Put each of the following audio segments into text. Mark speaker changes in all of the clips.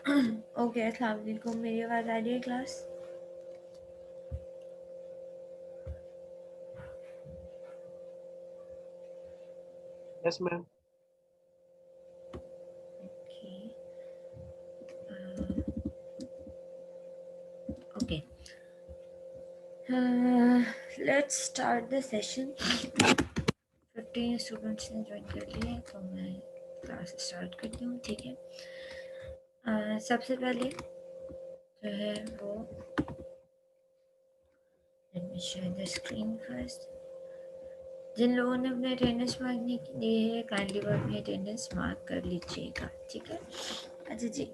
Speaker 1: Okay, अस्सलाम वालेकुम। मेरी आवाज़ आ रही है class?
Speaker 2: Yes, ma'am.
Speaker 1: Okay okay, let's start the session. 15 students ने ज्वाइन कर लिए, तो मैं क्लास स्टार्ट करती हूँ। ठीक है, सबसे पहले जो है वो let me share the screen first. जिन लोगों ने अपने अटेंडेंस मार्क नहीं दिए है, काइंडली वो अपनी अटेंडेंस मार्क कर लीजिएगा। ठीक है, अच्छा जी।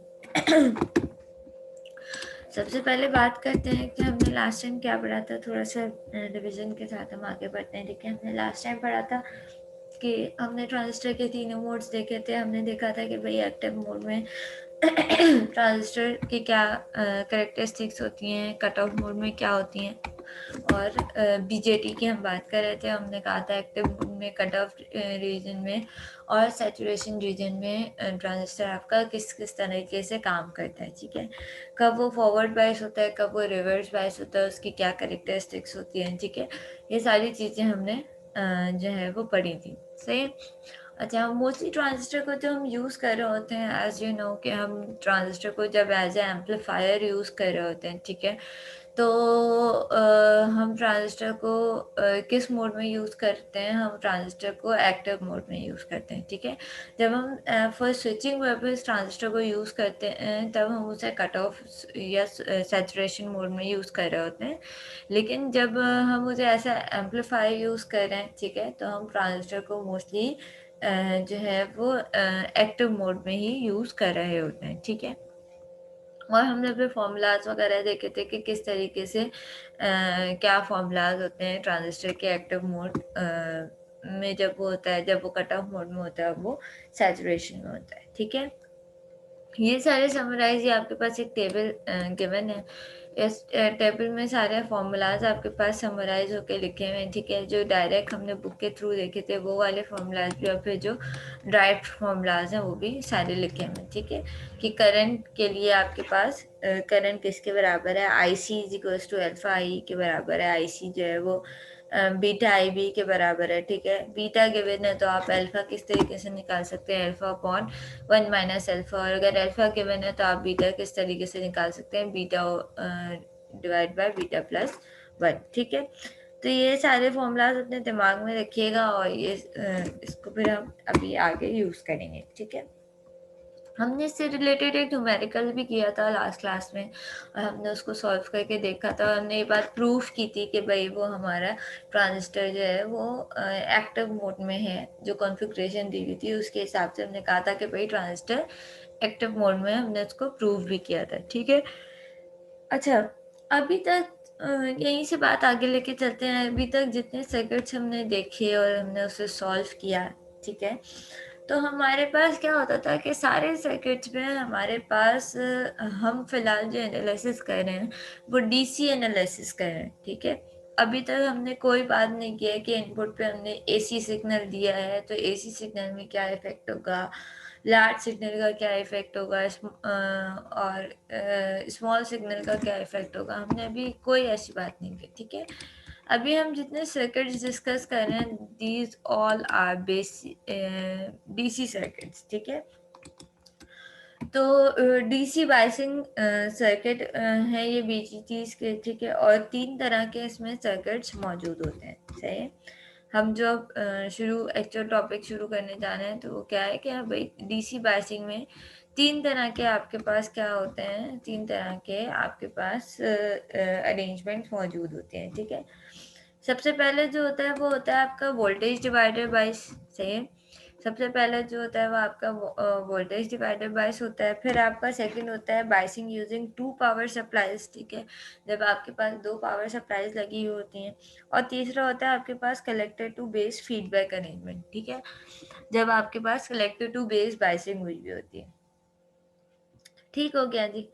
Speaker 1: सबसे पहले बात करते हैं कि हमने लास्ट टाइम क्या पढ़ा था। थोड़ा सा रिविजन के साथ हम आगे बढ़ते हैं। ठीक है, हमने लास्ट टाइम पढ़ा था कि हमने ट्रांजिस्टर के तीनों मोड्स देखे थे। हमने देखा था कि भाई एक्टिव मोड में ट्रांजिस्टर की क्या करेक्टरिस्टिक्स होती हैं, कट ऑफ मोड में क्या होती हैं, और बीजेटी की हम बात कर रहे थे। हमने कहा था एक्टिव मोड में कट ऑफ रीजन में और सैचुरेशन रीजन में ट्रांजिस्टर आपका किस किस तरीके से काम करता है। ठीक है, कब वो फॉरवर्ड बायस होता है, कब वो रिवर्स बायस होता है, उसकी क्या करेक्टरिस्टिक्स होती हैं। ठीक है, ये सारी चीज़ें हमने जो है वो पढ़ी थी। सही। अच्छा, मोस्टली ट्रांजिस्टर को जो हम यूज़ कर रहे होते हैं, एज यू नो कि हम ट्रांजिस्टर को जब एज ए एम्पलीफायर यूज़ कर रहे होते हैं। ठीक है, तो हम ट्रांजिस्टर को किस मोड में यूज़ करते हैं? हम ट्रांजिस्टर को एक्टिव मोड में यूज़ करते हैं। ठीक है, जब हम फॉर स्विचिंग पर्पस ट्रांजिस्टर को यूज़ करते हैं, तब हम उसे कट ऑफ या सैचुरेशन मोड में यूज़ कर रहे होते हैं। लेकिन जब हम उसे ऐसा एम्पलीफायर यूज़ कर रहे हैं, ठीक है, तो हम ट्रांजिस्टर को मोस्टली जो है वो एक्टिव मोड में ही यूज़ कर रहे होते हैं। ठीक है, और हमने अपने फॉर्मूलाज वगैरह देखे थे कि किस तरीके से क्या फॉर्मूलाज होते हैं ट्रांजिस्टर के एक्टिव मोड में। जब वो होता है, जब वो कट ऑफ मोड में होता है, वो सैचुरेशन में होता है। ठीक है, ये सारे समराइज, ये आपके पास एक टेबल गिवन है। इस टेबल में सारे फॉर्मूलाज आपके पास समराइज होके लिखे हुए हैं। ठीक है, जो डायरेक्ट हमने बुक के थ्रू देखे थे वो वाले फॉर्मूलाज भी, और फिर जो ड्राइव्ड फॉर्मूलाज हैं वो भी सारे लिखे हुए हैं। ठीक है, कि करंट के लिए आपके पास करंट किसके बराबर है, आई सी इज इक्वल्स टू अल्फा आई के बराबर है। आई सी जो है वो बीटा आई बी के बराबर है। ठीक है, बीटा गिवन है तो आप अल्फा किस तरीके से निकाल सकते हैं, अल्फा अपॉन 1 - अल्फा। और अगर अल्फा गिवन है तो आप बीटा किस तरीके से निकाल सकते हैं, beta divide by beta plus 1। ठीक है, तो ये सारे फॉर्मूलाज अपने दिमाग में रखिएगा, और ये इसको फिर हम अभी आगे यूज़ करेंगे। ठीक है, हमने इससे रिलेटेड एक न्यूमेरिकल भी किया था लास्ट क्लास में, और हमने उसको सॉल्व करके देखा था। हमने ये बात प्रूफ की थी कि भाई वो हमारा ट्रांजिस्टर जो है वो एक्टिव मोड में है। जो कॉन्फ़िगरेशन दी हुई थी उसके हिसाब से हमने कहा था कि भाई ट्रांजिस्टर एक्टिव मोड में, हमने उसको प्रूव भी किया था। ठीक है, अच्छा, अभी तक यहीं से बात आगे लेके चलते हैं। अभी तक जितने सर्किट्स हमने देखे और हमने उसे सॉल्व किया, ठीक है, तो हमारे पास क्या होता था कि सारे सर्किट्स में हमारे पास हम फिलहाल जो एनालिसिस कर रहे हैं वो डीसी एनालिसिस कर रहे हैं। ठीक है, अभी तक हमने कोई बात नहीं किया है कि इनपुट पे हमने एसी सिग्नल दिया है तो एसी सिग्नल में क्या इफेक्ट होगा, लार्ज सिग्नल का क्या इफेक्ट होगा, और स्मॉल सिग्नल का क्या इफेक्ट होगा। हमने अभी कोई ऐसी बात नहीं की। ठीक है, अभी हम जितने सर्किट्स डिस्कस कर रहे हैं, these all are DC circuits. ठीक है, तो डीसी बायसिंग सर्किट है ये बीजीटीज के। ठीक है, और 3 तरह के इसमें सर्किट्स मौजूद होते हैं। सही है, हम जो शुरू एक्चुअल टॉपिक शुरू करने जा रहे हैं तो वो क्या है कि भाई डीसी बायसिंग में 3 तरह के आपके पास क्या होते हैं, 3 तरह के आपके पास अरेंजमेंट मौजूद होते हैं। ठीक है, सबसे पहले जो होता है वो होता है आपका वोल्टेज डिवाइडर बायस। सही है, सबसे पहले जो होता है वो आपका वोल्टेज डिवाइडर बायस होता है। फिर आपका सेकंड होता है बायसिंग यूजिंग 2 पावर सप्लाईज। ठीक है, जब आपके पास 2 पावर सप्लाईज लगी हुई होती हैं। और तीसरा होता है आपके पास collector to base feedback arrangement. ठीक है, जब आपके पास कलेक्टर टू बेस बायसिंग हुई हुई होती है। ठीक हो गया जी,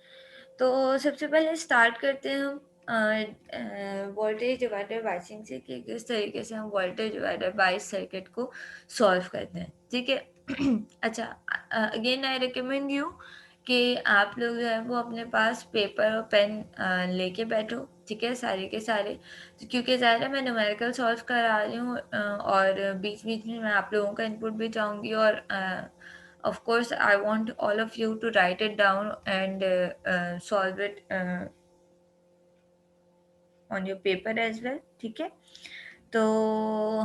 Speaker 1: तो सबसे पहले स्टार्ट करते हैं हम वोल्टेज डिवाइडर बायसिंग से कि किस तरीके से हम वोल्टेज डिवाइडर बायस सर्किट को सॉल्व करते हैं। ठीक है, अच्छा, अगेन आई रिकमेंड यू कि आप लोग जो है वो अपने पास पेपर और पेन लेके बैठो, ठीक है, सारे के सारे। तो क्योंकि ज़ाहिर है मैं न्यूमेरिकल सॉल्व करा रही हूँ और बीच-बीच में मैं आप लोगों का इनपुट भी चाहूँगी और of course I want all of you to write it down and solve it on your paper as well, ठीक है? तो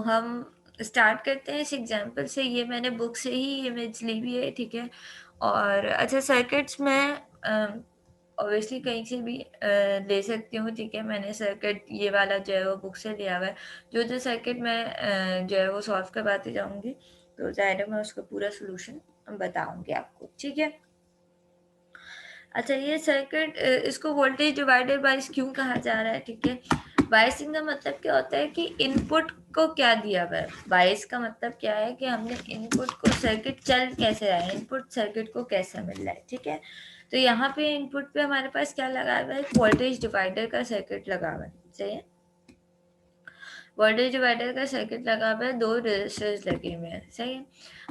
Speaker 1: हम स्टार्ट करते हैं इस एग्जांपल से। ये मैंने बुक से ही इमेज ली हुई है, ठीक है? और अच्छा, सर्किट्स मैं ऑब्वियसली कहीं से भी ले सकती हूँ, ठीक है? मैंने सर्किट ये वाला जो है वो बुक से लिया हुआ है। जो सर्किट मैं जो है वो सॉल्व करवाते जाऊँगी, तो ज़ाहिर है मैं उसका पूरा सॉल्यूशन बताऊँगी आपको, ठीक है? अच्छा, ये सर्किट इसको वोल्टेज डिवाइडर बायस क्यों कहा जा रहा है, ठीक है? बायसिंग का मतलब क्या होता है कि इनपुट को क्या दिया हुआ है। बायस का मतलब क्या है कि हमने इनपुट को, सर्किट चल कैसे रहा है, इनपुट सर्किट को कैसा मिल रहा है, ठीक है? तो यहाँ पे इनपुट पे हमारे पास क्या लगा हुआ है, वोल्टेज डिवाइडर का सर्किट लगा हुआ है, सही है? वोल्टेज डिवाइडर का सर्किट लगा हुआ है, 2 रेजिस्टर्स लगे हुए हैं, सही है?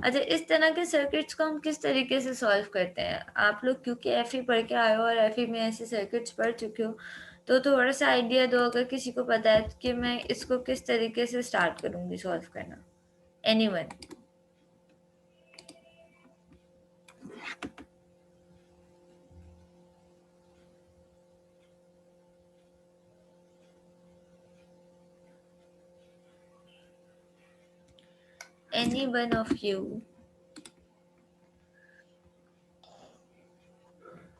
Speaker 1: अच्छा, इस तरह के सर्किट्स को हम किस तरीके से सॉल्व करते हैं? आप लोग क्योंकि एफई पढ़ के आए हो और एफई में ऐसे सर्किट्स पढ़ चुके हो, तो थोड़ा सा आइडिया दो, अगर किसी को पता है कि मैं इसको किस तरीके से स्टार्ट करूंगी सॉल्व करना। Anyone? Any one of you?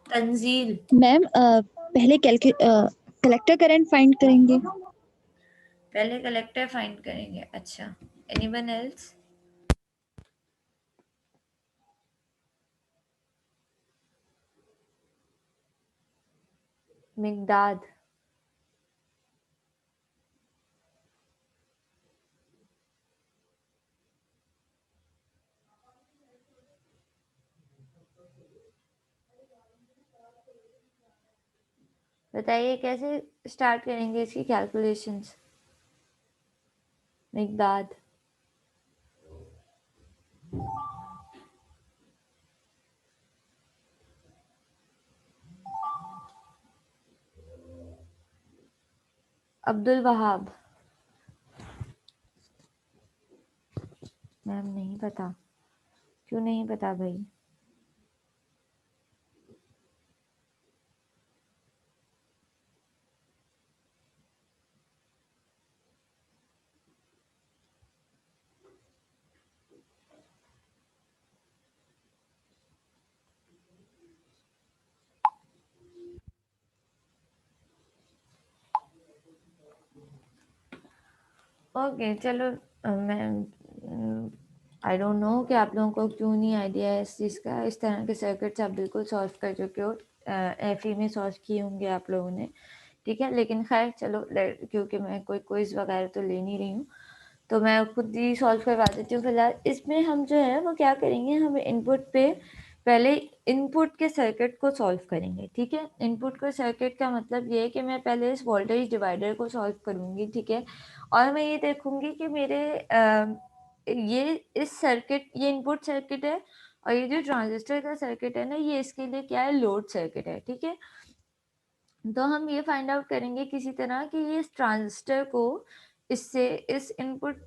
Speaker 1: Tanzeel?
Speaker 3: Ma'am पहले कलेक्टर करंट फाइंड करेंगे।
Speaker 1: पहले कलेक्टर फाइंड करेंगे, अच्छा। Anyone else? मिकदाद? बताइए कैसे स्टार्ट करेंगे इसकी calculations? Mekdad? Abdul Wahab? Ma'am नहीं पता। क्यों नहीं पता भाई? ओके चलो, मैं आई डोंट नो कि आप लोगों को क्यों नहीं आइडिया है इस चीज़ का। इस तरह के सर्किट्स आप बिल्कुल सॉल्व कर चुके हो, एफई में सॉल्व किए होंगे आप लोगों ने, ठीक है? लेकिन खैर चलो, क्योंकि मैं कोई क्विज वगैरह तो ले नहीं रही हूँ, तो मैं खुद ही सॉल्व करवा देती हूँ फिलहाल। इसमें हम जो है वो क्या करेंगे, हम इनपुट पे पहले इनपुट के सर्किट को सॉल्व करेंगे, ठीक है? इनपुट के सर्किट का मतलब ये है कि मैं पहले इस वोल्टेज डिवाइडर को सॉल्व करूँगी, ठीक है? और मैं ये देखूँगी कि मेरे ये इस सर्किट, ये इनपुट सर्किट है और ये जो ट्रांजिस्टर का सर्किट है ना, ये इसके लिए क्या है, लोड सर्किट है, ठीक है? तो हम ये फाइंड आउट करेंगे किसी तरह कि ये ट्रांजिस्टर को इससे इस इनपुट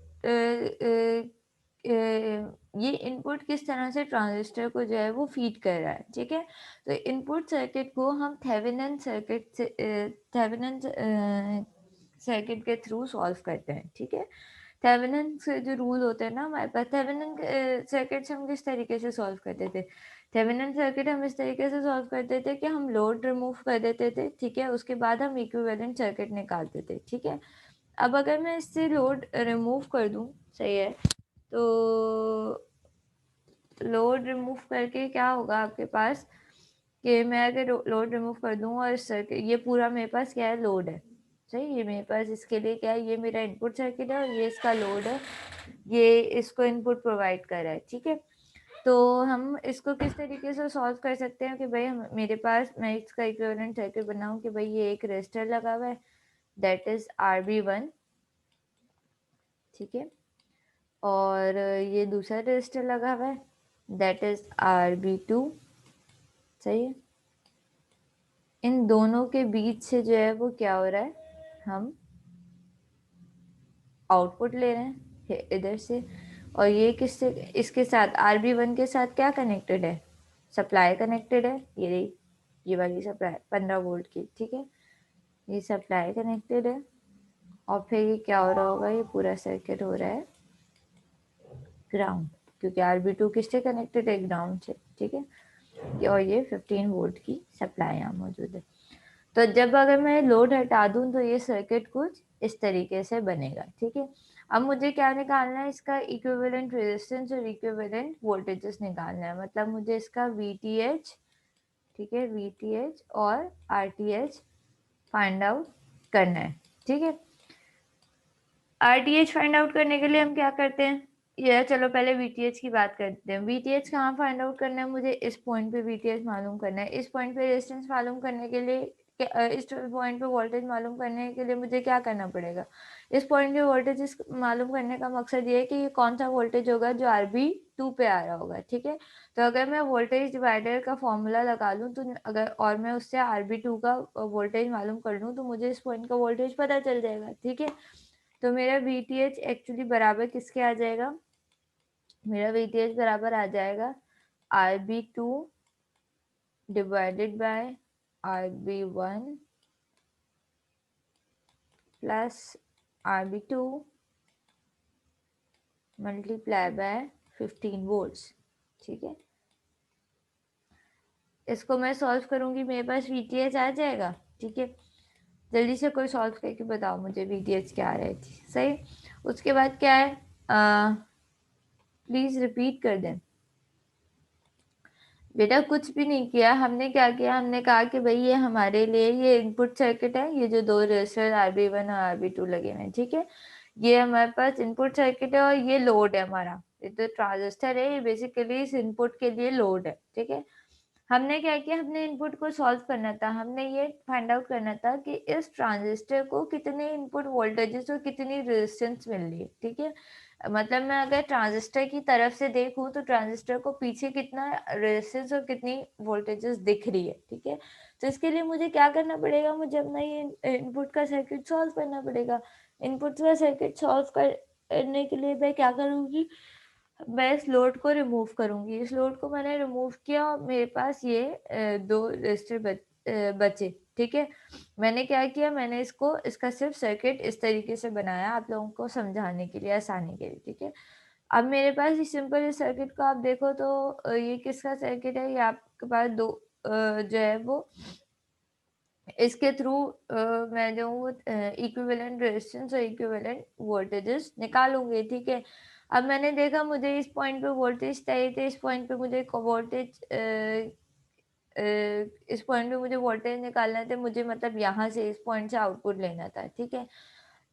Speaker 1: ये इनपुट किस तरह से ट्रांजिस्टर को जो है वो फीड कर रहा है, ठीक है? तो इनपुट सर्किट को हम थेवेनिन सर्किट से थेवेनिन सर्किट के थ्रू सॉल्व करते हैं, ठीक है? थेवेनिन से जो रूल होते हैं ना हमारे पास, थेवेनिन सर्किट हम किस तरीके से सॉल्व करते थे? थेवेनिन सर्किट हम इस तरीके से सॉल्व करते थे कि हम लोड रिमूव कर देते थे, ठीक है? उसके बाद हम इक्विवेलेंट सर्किट निकालते थे, ठीक है? अब अगर मैं इससे लोड रिमूव कर दूं, सही है, तो लोड रिमूव करके क्या होगा आपके पास कि मैं अगर लोड रिमूव कर दूं और सर्किट, ये पूरा मेरे पास क्या है, लोड है, सही? ये मेरे पास इसके लिए क्या है, ये मेरा इनपुट सर्किट है और ये इसका लोड है, ये इसको इनपुट प्रोवाइड कर रहा है, ठीक है? तो हम इसको किस तरीके से सॉल्व कर सकते हैं कि भाई मेरे पास, मैं इसका इक्विवेलेंट सर्किट बनाऊं कि भाई ये एक रेजिस्टर लगा हुआ है, दैट इज RB1, ठीक है? और ये दूसरा रेजिस्टर लगा हुआ है, दैट इज RB2, सही है। इन दोनों के बीच से जो है वो क्या हो रहा है, हम आउटपुट ले रहे हैं इधर से, और ये किससे, इसके साथ RB1 के साथ क्या कनेक्टेड है, सप्लाई कनेक्टेड है, ये वाली सप्लाई 15 वोल्ट की, ठीक है, ये सप्लाई कनेक्टेड है। और फिर ये क्या हो रहा होगा, ये पूरा सर्किट हो रहा है ग्राउंड, क्योंकि RB2 किससे कनेक्टेड है, ग्राउंड से, ठीक है। और ये 15 वोल्ट की सप्लाई यहाँ मौजूद है। तो जब अगर मैं लोड हटा दूं तो ये सर्किट कुछ इस तरीके से बनेगा, ठीक है। अब मुझे क्या निकालना है, इसका इक्विवेलेंट रेजिस्टेंस और इक्विवेलेंट वोल्टेजेस निकालना है, मतलब मुझे इसका VTH, ठीक है, VTH और RTH फाइंड आउट करना है, ठीक है। RTH फाइंड आउट करने के लिए हम क्या करते हैं, ये चलो पहले VTH की बात करते हैं। VTH कहाँ फाइंड आउट करना है, मुझे इस पॉइंट पे VTH मालूम करना है। इस पॉइंट पे रेजिस्टेंस मालूम करने के लिए, इस पॉइंट पे वोल्टेज मालूम करने के लिए मुझे क्या करना पड़ेगा, इस पॉइंट पे वोल्टेज मालूम करने का मकसद ये है कि ये कौन सा वोल्टेज होगा जो RB2 पे आ रहा होगा, ठीक है। तो अगर मैं वोल्टेज डिवाइडर का फॉर्मूला लगा लूँ तो अगर, और मैं उससे RB2 का वोल्टेज मालूम कर लूँ तो मुझे इस पॉइंट का वोल्टेज पता चल जाएगा, ठीक है। तो मेरा VTH एक्चुअली बराबर किसके आ जाएगा, मेरा VTH बराबर आ जाएगा RB2 divided by RB1 plus RB2 multiply by 15 volts, ठीक है। इसको मैं सॉल्व करूंगी, मेरे पास VTH आ जाएगा, ठीक है। जल्दी से कोई सॉल्व करके बताओ मुझे VTH क्या आ रही थी, सही। उसके बाद क्या है, प्लीज रिपीट कर दें। बेटा कुछ भी नहीं किया हमने, क्या किया, हमने कहा कि भाई ये हमारे लिए ये इनपुट सर्किट है, ये जो दो रेजिस्टर RB1 और RB2 लगे हुए हैं, ठीक है, ये हमारे पास इनपुट सर्किट है। और ये लोड है हमारा, ये तो ट्रांजिस्टर है, ये बेसिकली इस इनपुट के लिए लोड है, ठीक है। हमने क्या किया, हमने इनपुट को सॉल्व करना था, हमने ये फाइंड आउट करना था कि इस ट्रांजिस्टर को कितने इनपुट वोल्टेजेस और कितनी रेजिस्टेंस मिल रही है, ठीक है। मतलब मैं अगर ट्रांजिस्टर की तरफ से देखूं तो ट्रांजिस्टर को पीछे कितना रेजिस्टेंस और कितनी वोल्टेजेस दिख रही है, ठीक है। तो इसके लिए मुझे क्या करना पड़ेगा, मुझे अपना ये इनपुट का सर्किट सॉल्व करना पड़ेगा। इनपुट का सर्किट सॉल्व करने के लिए मैं क्या करूंगी, मैं इस लोड को रिमूव करूंगी। इस लोड को मैंने रिमूव किया और मेरे पास ये दो रेजिस्टर बचे, ठीक है। मैंने क्या किया, मैंने इसको, इसका सिर्फ सर्किट इस तरीके से बनाया आप लोगों को समझाने के लिए, आसानी के लिए, ठीक है। अब मेरे पास इस सिंपल इस सर्किट को आप देखो तो ये किसका सर्किट है, ये आपके पास दो जो है वो इसके थ्रू मैं जो इक्विवेलेंट रेजिस्टेंस और इक्विवेलेंट वोल्टेजेस निकालूंगी, ठीक है। अब मैंने देखा मुझे इस पॉइंट पे वोल्टेज चाहिए थे, इस पॉइंट पे मुझे वोल्टेज इस पॉइंट पे मुझे वोल्टेज निकालना था, मुझे मतलब यहाँ से इस पॉइंट से आउटपुट लेना था, ठीक है।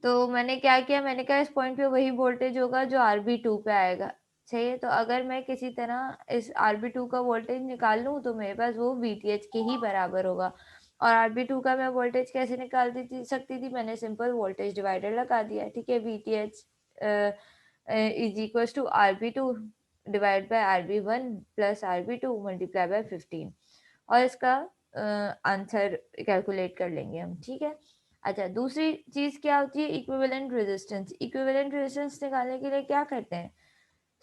Speaker 1: तो मैंने क्या किया, मैंने कहा इस पॉइंट पे वही वोल्टेज होगा जो RB2 पे आएगा, सही है। तो अगर मैं किसी तरह इस RB2 का वोल्टेज निकाल लूँ तो मेरे पास वो VTH के ही बराबर होगा। और RB2 का मैं वोल्टेज कैसे निकाल सकती थी, मैंने सिंपल वोल्टेज डिवाइडर लगा दिया, ठीक है। VTH is equal to RB2 divide by RB1 plus RB2 multiply by 15, और इसका आंसर कैलकुलेट कर लेंगे हम, ठीक है। अच्छा, दूसरी चीज क्या होती है, इक्विवेलेंट रेजिस्टेंस। इक्विवेलेंट रेजिस्टेंस निकालने के लिए क्या करते हैं,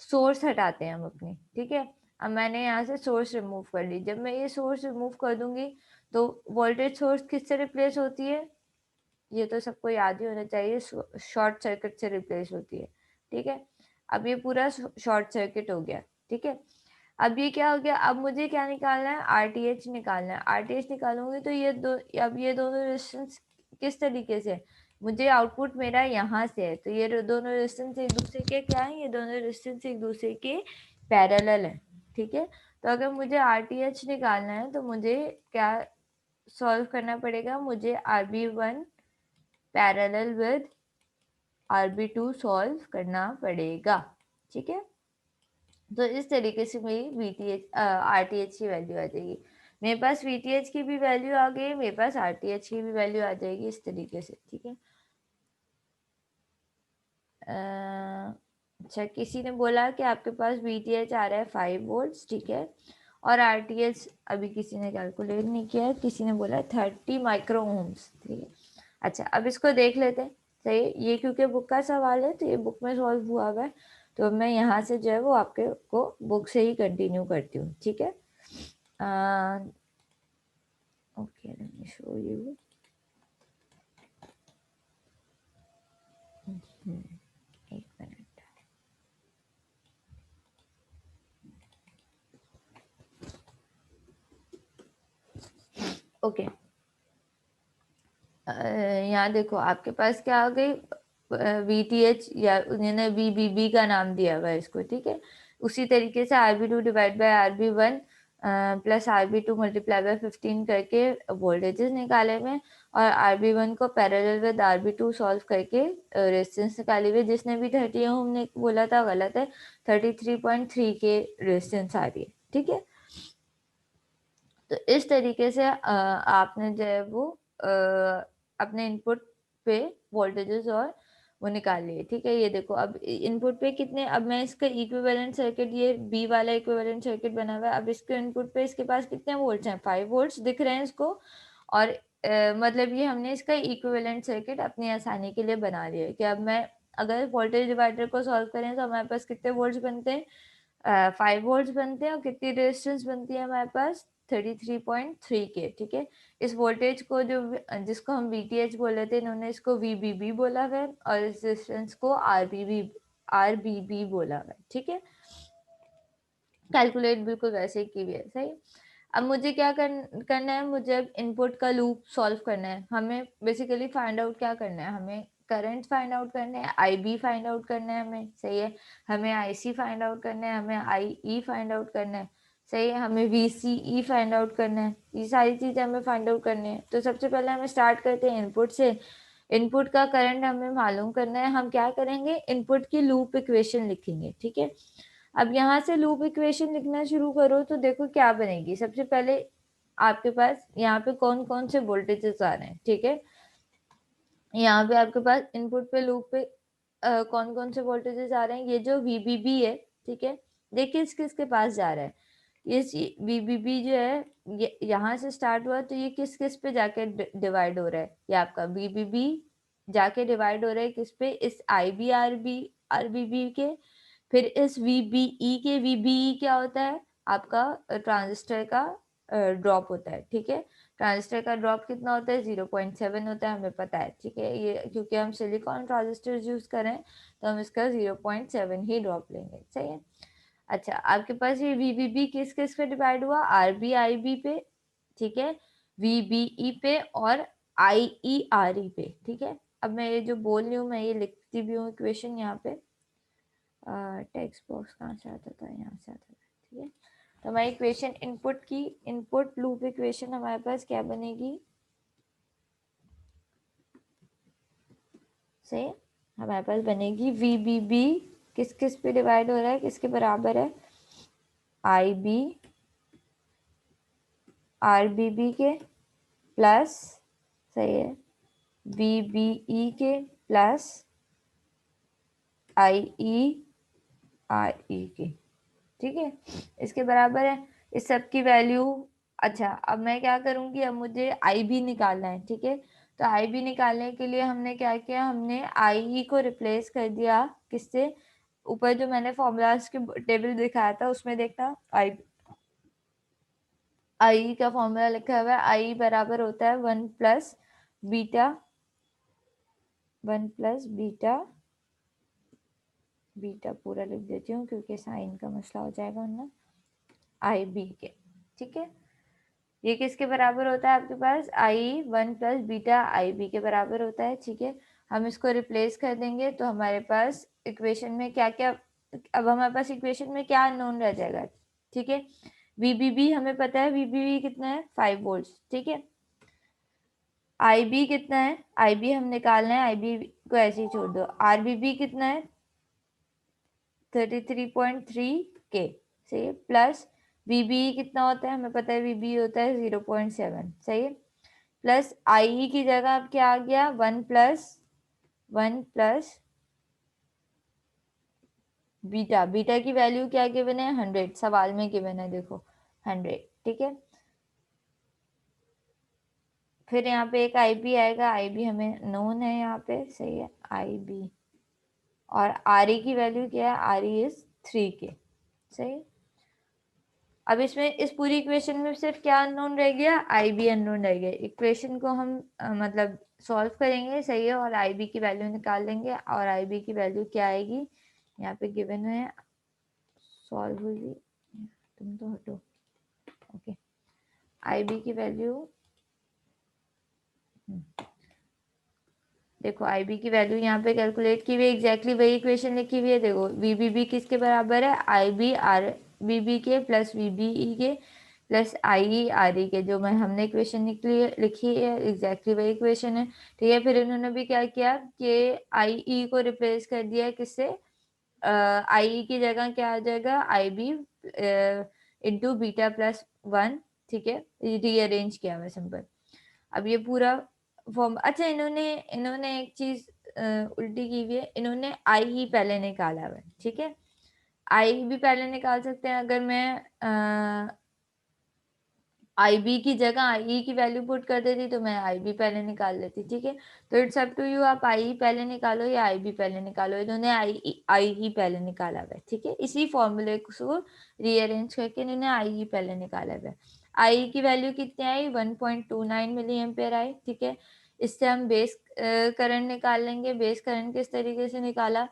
Speaker 1: सोर्स हटाते हैं हम अपनी, ठीक है। अब मैंने यहाँ से सोर्स रिमूव कर ली, जब मैं ये सोर्स रिमूव कर दूंगी तो वोल्टेज सोर्स किससे रिप्लेस होती है, ये तो सबको याद ही होना चाहिए, शॉर्ट सर्किट से रिप्लेस होती है, ठीक है। अब ये पूरा शॉर्ट सर्किट हो गया, ठीक है। अब ये क्या हो गया, अब मुझे क्या निकालना है, RTH निकालना है। RTH निकालूंगी तो ये दो, अब ये दोनों रेजिस्टेंस किस तरीके से, मुझे आउटपुट मेरा यहाँ से है, तो ये दोनों रेजिस्टेंस एक दूसरे के क्या है, ये दोनों रेजिस्टेंस एक दूसरे के पैरेलल है, ठीक है। तो अगर मुझे RTH निकालना है तो मुझे क्या सॉल्व करना पड़ेगा, मुझे RB1 parallel with RB2 solve करना पड़ेगा, ठीक है। तो इस तरीके से मेरी RTH की वैल्यू आ जाएगी, मेरे पास VTH की भी वैल्यू आ गई, मेरे पास RTH की भी वैल्यू आ जाएगी, इस तरीके से, ठीक है। अच्छा, किसी ने बोला कि आपके पास VTH आ रहा है 5 वोल्ट्स, ठीक है, और RTH अभी किसी ने कैलकुलेट नहीं किया है, किसी ने बोला 30 माइक्रो ओम्स, ठीक है। अच्छा, अब इसको देख लेते हैं, सही है। ये क्योंकि बुक का सवाल है तो ये बुक में सॉल्व हुआ हुआ है, तो मैं यहाँ से जो है वो आपके को बुक से ही कंटिन्यू करती हूँ, ठीक है। Okay, let me show you. एक मिनट। ओके, यहाँ देखो आपके पास क्या आ गई, VTH, या उन्होंने VBB का नाम दिया हुआ है इसको, ठीक है। उसी तरीके से RB2 divide by RB1 plus RB2 multiply by 15 करके वोल्टेजेस निकाले हुए, और RB1 को पैरेलल विद RB2 सॉल्व करके रेजिस्टेंस निकाली हुई। जिसने भी 30 ओम ने बोला था गलत है, 33.3 के रेजिस्टेंस आ रही है, ठीक है। तो इस तरीके से आपने जो है वो अपने इनपुट पे वोल्टेजेस और वो निकाल लिए, ठीक है। ये देखो अब इनपुट पे कितने, अब मैं इसका इक्विवेलेंट सर्किट, ये बी वाला इक्विवेलेंट सर्किट बना हुआ है। अब इसके इनपुट पे इसके पास कितने वोल्ट्स हैं, 5 वोल्ट्स दिख रहे हैं इसको, और मतलब ये हमने इसका इक्विवेलेंट सर्किट अपनी आसानी के लिए बना लिया है कि अब मैं अगर वोल्टेज डिवाइडर को सॉल्व करें तो हमारे पास कितने वोल्ट्स बनते हैं, 5 वोल्ट्स बनते हैं, और कितनी रेजिस्टेंस बनती है हमारे पास, 33.3 के, ठीक है। इस वोल्टेज को जो जिसको हम VTH बोल रहे थे, इन्होंने इसको VBB बोला है, और इस रेजिस्टेंस को RBB बोला है, ठीक है। कैलकुलेट बिल्कुल वैसे ही की हुई है, सही। अब मुझे क्या करना है, मुझे अब इनपुट का लूप सॉल्व करना है। हमें बेसिकली फाइंड आउट क्या करना है, हमें करंट फाइंड आउट करना है, IB फाइंड आउट करना है हमें, सही है। हमें IC फाइंड आउट करना है, हमें IE फाइंड आउट करना है, सही है। हमें VCE फाइंड आउट करना है, ये सारी चीज़ें हमें फाइंड आउट करनी है। तो सबसे पहले हमें स्टार्ट करते हैं इनपुट से। इनपुट का करंट हमें मालूम करना है। हम क्या करेंगे, इनपुट की लूप इक्वेशन लिखेंगे, ठीक है। अब यहाँ से लूप इक्वेशन लिखना शुरू करो तो देखो क्या बनेगी। सबसे पहले आपके पास यहाँ पे कौन कौन से वोल्टेजेस आ रहे हैं, ठीक है। यहाँ पे आपके पास इनपुट पे लूप पे कौन कौन से वोल्टेजेस आ रहे हैं, ये जो VBB है, ठीक है। देखिए किसके पास जा रहा है, ये VBB जो है, ये यहाँ से स्टार्ट हुआ तो ये किस किस पे जाके डिवाइड हो रहा है, ये आपका VBB जाके डिवाइड हो रहा है किस पे, इस RBB के। फिर इस VBE के, VBE क्या होता है आपका, ट्रांजिस्टर का ड्रॉप होता है, ठीक है। ट्रांजिस्टर का ड्रॉप कितना होता है, 0.7 होता है, हमें पता है, ठीक है। ये क्योंकि हम सिलिकॉन ट्रांजिस्टर यूज करें तो हम इसका 0.7 ही ड्रॉप लेंगे, सही है। अच्छा, आपके पास ये VBB किस किस पे डिवाइड हुआ, RB-IB पे, ठीक है, VBE पे और IE-RE पे, ठीक है। अब मैं ये जो बोल रही हूँ मैं ये लिखती भी हूँ इक्वेशन यहाँ पे। टेक्स्ट बॉक्स कहाँ से आता था, यहाँ से आता था, ठीक है। तो हमारी इक्वेशन इनपुट की, इनपुट लूप इक्वेशन हमारे पास क्या बनेगी, सही, हमारे पास बनेगी VBB किस किस पे डिवाइड हो रहा है, किसके बराबर है, IB RBB के प्लस, सही है, VBE के प्लस IE-RE के, ठीक है, इसके बराबर है। इस सब की वैल्यू, अच्छा अब मैं क्या करूंगी, अब मुझे IB निकालना है, ठीक है। तो IB निकालने के लिए हमने क्या किया, हमने IE को रिप्लेस कर दिया किससे, ऊपर जो मैंने फॉर्मूलाज के टेबल दिखाया था उसमें देखना, IE का फॉर्मूला लिखा हुआ है, IE बराबर होता है 1 प्लस बीटा, बीटा पूरा लिख देती हूँ क्योंकि साइन का मसला हो जाएगा वरना, IB के, ठीक है। ये किसके बराबर होता है आपके पास, I1 प्लस बीटा IB के बराबर होता है, ठीक है। हम इसको रिप्लेस कर देंगे तो हमारे पास इक्वेशन में क्या क्या, अब हमारे पास इक्वेशन में क्या अननोन रह जाएगा, ठीक है। VBB हमें पता है, VBB कितना है 5 वोल्ट, ठीक है। IB कितना है, IB हम निकालना है, IB को ऐसे ही छोड़ दो। RBB कितना है 33.3 के, सही है, प्लस VBE कितना होता है, हमें पता है VBE होता है 0.7, सही है, प्लस IE की जगह अब क्या आ गया, 1 प्लस बीटा, बीटा की वैल्यू क्या गिवन है, 100, सवाल में गिवन है देखो 100, ठीक है। फिर यहाँ पे एक IB आएगा, IB हमें नोन है यहाँ पे, सही है, IB। और RE की वैल्यू क्या है, RE इज 3K, सही है। अब इसमें इस पूरी इक्वेशन में सिर्फ क्या अननोन रह गया, IB अननोन रह गया। इक्वेशन को हम मतलब सॉल्व करेंगे, सही है, और IB की वैल्यू निकाल लेंगे। और IB की वैल्यू क्या आएगी, यहाँ पे गिवन है, सॉल्व होगी, तुम तो हटो, ओके। IB की वैल्यू देखो, IB की वैल्यू यहाँ पे कैलकुलेट की हुई है, एग्जैक्टली वही इक्वेशन लिखी हुई है। देखो VBB किसके बराबर है, IB RBB के प्लस VBE के प्लस IE RE के, जो मैं हमने इक्वेशन लिखी है, एग्जैक्टली वही इक्वेशन है, ठीक है। फिर इन्होंने भी क्या किया कि IE को रिप्लेस कर दिया किससे, IE की जगह क्या आ जाएगा, IB इंटू बीटा प्लस 1, ठीक है, रीअरेंज किया हुआ सिंपल। अब ये पूरा फॉर्म, अच्छा इन्होंने एक चीज उल्टी की हुई है, इन्होंने आई ही पहले निकाला हुआ है, ठीक है। आई भी पहले निकाल सकते हैं, अगर मैं आई बी की जगह आई की वैल्यू पुट कर देती तो मैं आई बी पहले निकाल लेती, ठीक है। तो इट्स अप टू यू, आप आई पहले निकालो या आई बी पहले निकालो। इन्होंने आई ही पहले निकाला हुआ है, ठीक है। इसी फॉर्मूले को रीअरेंज करके इन्होंने आई ही पहले निकाला हुआ है। आई की वैल्यू कितनी आई, 1.29 मिली एम्पेयर आई, ठीक है। इससे हम बेस करंट निकाल लेंगे। बेस करंट किस तरीके से निकाला,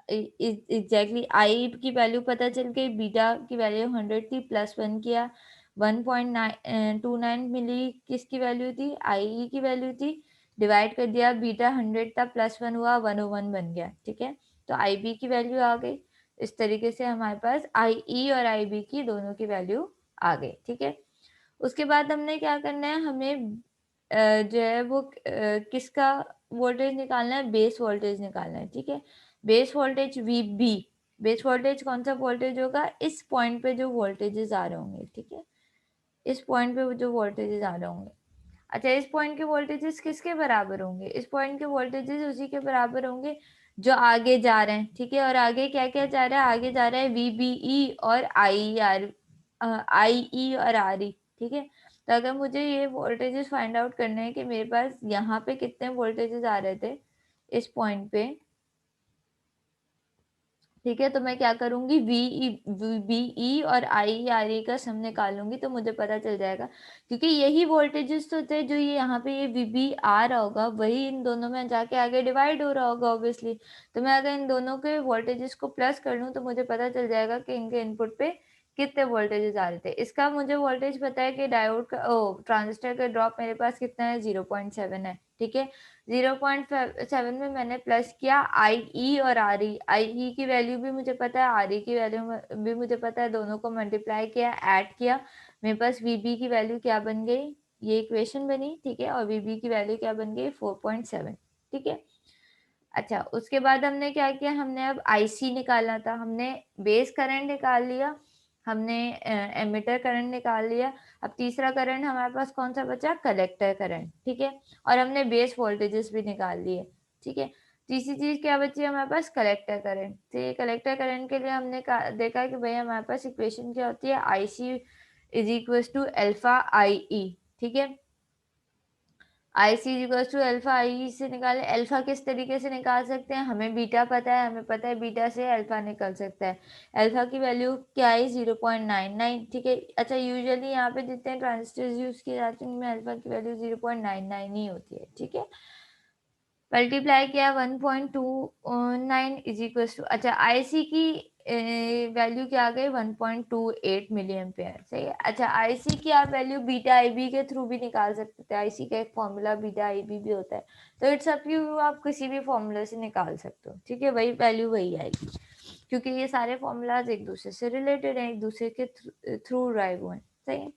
Speaker 1: एग्जैक्टली आई की वैल्यू पता चल गई, बीटा की वैल्यू 100 थी, प्लस 1 किया, 1.29 मिली किसकी वैल्यू थी, आई की वैल्यू थी, डिवाइड कर दिया, बीटा 100 था, प्लस 1 हुआ, 101 बन गया, ठीक है। तो आई बी की वैल्यू आ गई। इस तरीके से हमारे पास आई ई और आई बी की दोनों की वैल्यू आ गई, ठीक है। उसके बाद हमने क्या करना है, हमें जो है वो किसका वोल्टेज निकालना है, बेस वोल्टेज निकालना है, ठीक है। Base voltage VB, base voltage कौन सा वोल्टेज होगा, इस पॉइंट पे जो वोल्टेजेस आ रहे होंगे, ठीक है, इस पॉइंट पे जो वोल्टेजेस आ रहे होंगे। अच्छा, इस पॉइंट के वोल्टेजेस किसके बराबर होंगे, इस पॉइंट के वोल्टेजेस उसी के बराबर होंगे जो आगे जा रहे हैं, ठीक है। और आगे क्या क्या जा रहा है, आगे जा रहा है VBE और IE और RE, ठीक है। तो अगर मुझे ये वोल्टेजेस फाइंड आउट करने हैं कि मेरे पास यहाँ पे कितने वोल्टेजेस आ रहे थे इस पॉइंट पे, ठीक है, तो मैं क्या करूंगी, VBE और IE का सम निकालूंगी तो मुझे पता चल जाएगा, क्योंकि यही वोल्टेजेस तो थे जो ये यहाँ पे ये VB आ रहा होगा, वही इन दोनों में जाके आगे डिवाइड हो रहा होगा ऑब्वियसली। तो मैं अगर इन दोनों के वोल्टेजेस को प्लस कर लूँ तो मुझे पता चल जाएगा कि इनके इनपुट पे कितने वोल्टेजेस आ रहे थे। इसका मुझे वोल्टेज पता है कि डायोड का ट्रांजिस्टर का ड्रॉप मेरे पास कितना है, 0.7 है, ठीक है। 0.7 में मैंने प्लस किया IE और RE, IE की वैल्यू भी मुझे पता है, RE की वैल्यू भी मुझे पता है, दोनों को मल्टीप्लाई किया, ऐड किया, मेरे पास VB की वैल्यू क्या बन गई, ये इक्वेशन बनी, ठीक है। और VB की वैल्यू क्या बन गई, 4.7, ठीक है। अच्छा, उसके बाद हमने क्या किया, हमने अब IC निकालना था, हमने बेस करंट निकाल लिया, हमने एमिटर करंट निकाल लिया। अब तीसरा करंट हमारे पास कौन सा बचा, कलेक्टर करंट, ठीक है। और हमने बेस वोल्टेजेस भी निकाल लिए, ठीक है। तीसरी चीज क्या बची हमारे पास, कलेक्टर करंट। तो ये कलेक्टर करंट के लिए हमने देखा कि भाई हमारे पास इक्वेशन क्या होती है, IC is equal to alpha IE, ठीक है। IC equals to alpha I से निकाले, अल्फा किस तरीके से निकाल सकते हैं, हमें बीटा पता है, हमें पता है बीटा से अल्फा निकल सकता है। अल्फा की वैल्यू क्या है, 0.99, ठीक है। अच्छा, यूजुअली यहाँ पे जितने ट्रांजिस्टर्स यूज किए जाते हैं उनमें अल्फा की वैल्यू 0.99 ही होती है, ठीक है। मल्टीप्लाई किया 1.29 इज इक्वल टू, अच्छा आईसी की वैल्यू क्या आ गई, 1.28 मिली एम्पेयर, सही है। अच्छा, आईसी की आप वैल्यू बीटा आईबी के थ्रू भी निकाल सकते थे, आईसी का एक फॉर्मूला बीटा आईबी भी होता है, तो इट्स अप यू, आप किसी भी फॉर्मूले से निकाल सकते हो, ठीक है। वही वैल्यू वही आएगी, क्योंकि ये सारे फॉर्मूलाज एक दूसरे से रिलेटेड हैं, एक दूसरे के थ्रू ड्राइव हुए हैं, सही है।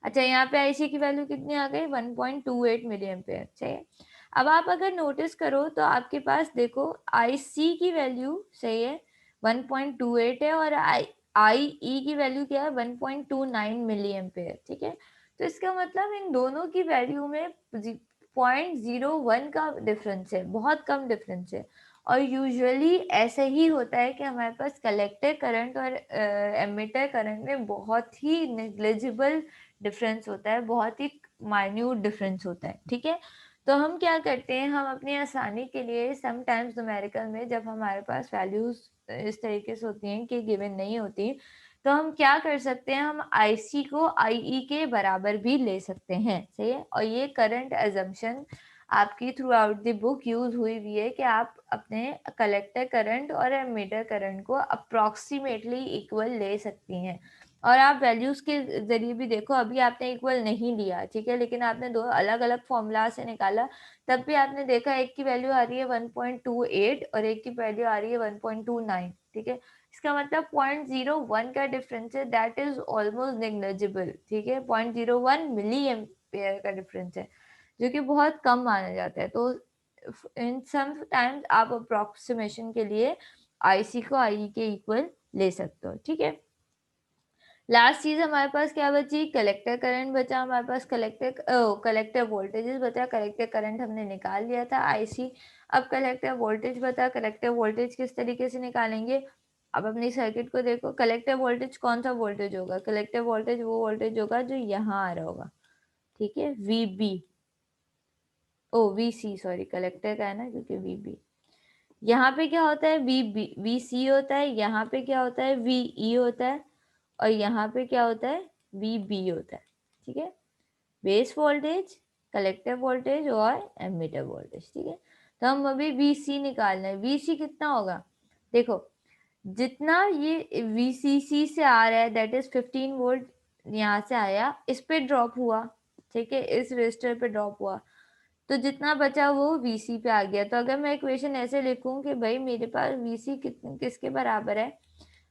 Speaker 1: अच्छा, यहाँ पे आईसी की वैल्यू कितनी आ गई, 1.28 मिली एम्पेयर, सही है। अब आप अगर नोटिस करो तो आपके पास देखो IC की वैल्यू सही है 1.28 है, और IE की वैल्यू क्या है 1.29 मिली एम्पेयर, ठीक है। तो इसका मतलब इन दोनों की वैल्यू में 0.01 का डिफरेंस है, बहुत कम डिफरेंस है। और यूजुअली ऐसे ही होता है कि हमारे पास कलेक्टर करंट और एमिटर करंट में बहुत ही नेग्लिजिबल डिफरेंस होता है, बहुत ही माइन्यूट डिफरेंस होता है, ठीक है। तो हम क्या करते हैं, हम अपनी आसानी के लिए समटाइम्स न्यूमेरिकल में जब हमारे पास वैल्यूज इस तरीके से होती हैं कि गिवन नहीं होती, तो हम क्या कर सकते हैं, हम IC को IE के बराबर भी ले सकते हैं, सही है। और ये करंट एजम्पशन आपकी through out the book use हुई हुई है कि आप अपने कलेक्टर करंट और एमिटर करंट को अप्रॉक्सीमेटली इक्वल ले सकती हैं। और आप वैल्यूज के जरिए भी देखो, अभी आपने इक्वल नहीं लिया, ठीक है, लेकिन आपने दो अलग अलग फॉर्मूला से निकाला, तब भी आपने देखा एक की वैल्यू आ रही है 1.28 और एक की वैल्यू आ रही है 1.29, ठीक है। इसका मतलब 0.01 का डिफरेंस है, दैट इज ऑलमोस्ट नेग्लिजिबल, ठीक है। 0.01 मिली एम्पेयर का डिफरेंस है, जो कि बहुत कम माना जाता है। तो इन सम टाइम्स आप अप्रोक्सीमेशन के लिए IC को IE के इक्वल ले सकते हो, ठीक है। लास्ट चीज हमारे पास क्या बची, कलेक्टर करंट बचा हमारे पास, कलेक्टर वोल्टेजेस बचा। कलेक्टर करंट हमने निकाल लिया था IC। अब कलेक्टर वोल्टेज बता, कलेक्टर वोल्टेज किस तरीके से निकालेंगे। अब अपनी सर्किट को देखो, कलेक्टर वोल्टेज कौन सा वोल्टेज होगा, कलेक्टर वोल्टेज वो वोल्टेज होगा जो यहाँ आ रहा होगा, ठीक है, VB, VC, सॉरी, कलेक्टर का है ना, क्योंकि VB यहाँ पे क्या होता है, VC होता है, यहाँ पे क्या होता है, VE होता है, और यहाँ पे क्या होता है, VB होता है, ठीक है। बेस वोल्टेज, कलेक्टर वोल्टेज और एमिटर वोल्टेज, ठीक है। तो हम अभी VC निकालना है। VC कितना होगा, देखो, जितना ये VCC से आ रहा है, दैट इज 15 वोल्ट, यहाँ से आया, इस पे ड्रॉप हुआ, ठीक है, इस रजिस्टर पे ड्रॉप हुआ, तो जितना बचा वो VC पे आ गया। तो अगर मैं इक्वेशन ऐसे लिखूं कि भाई मेरे पास VC किसके बराबर है,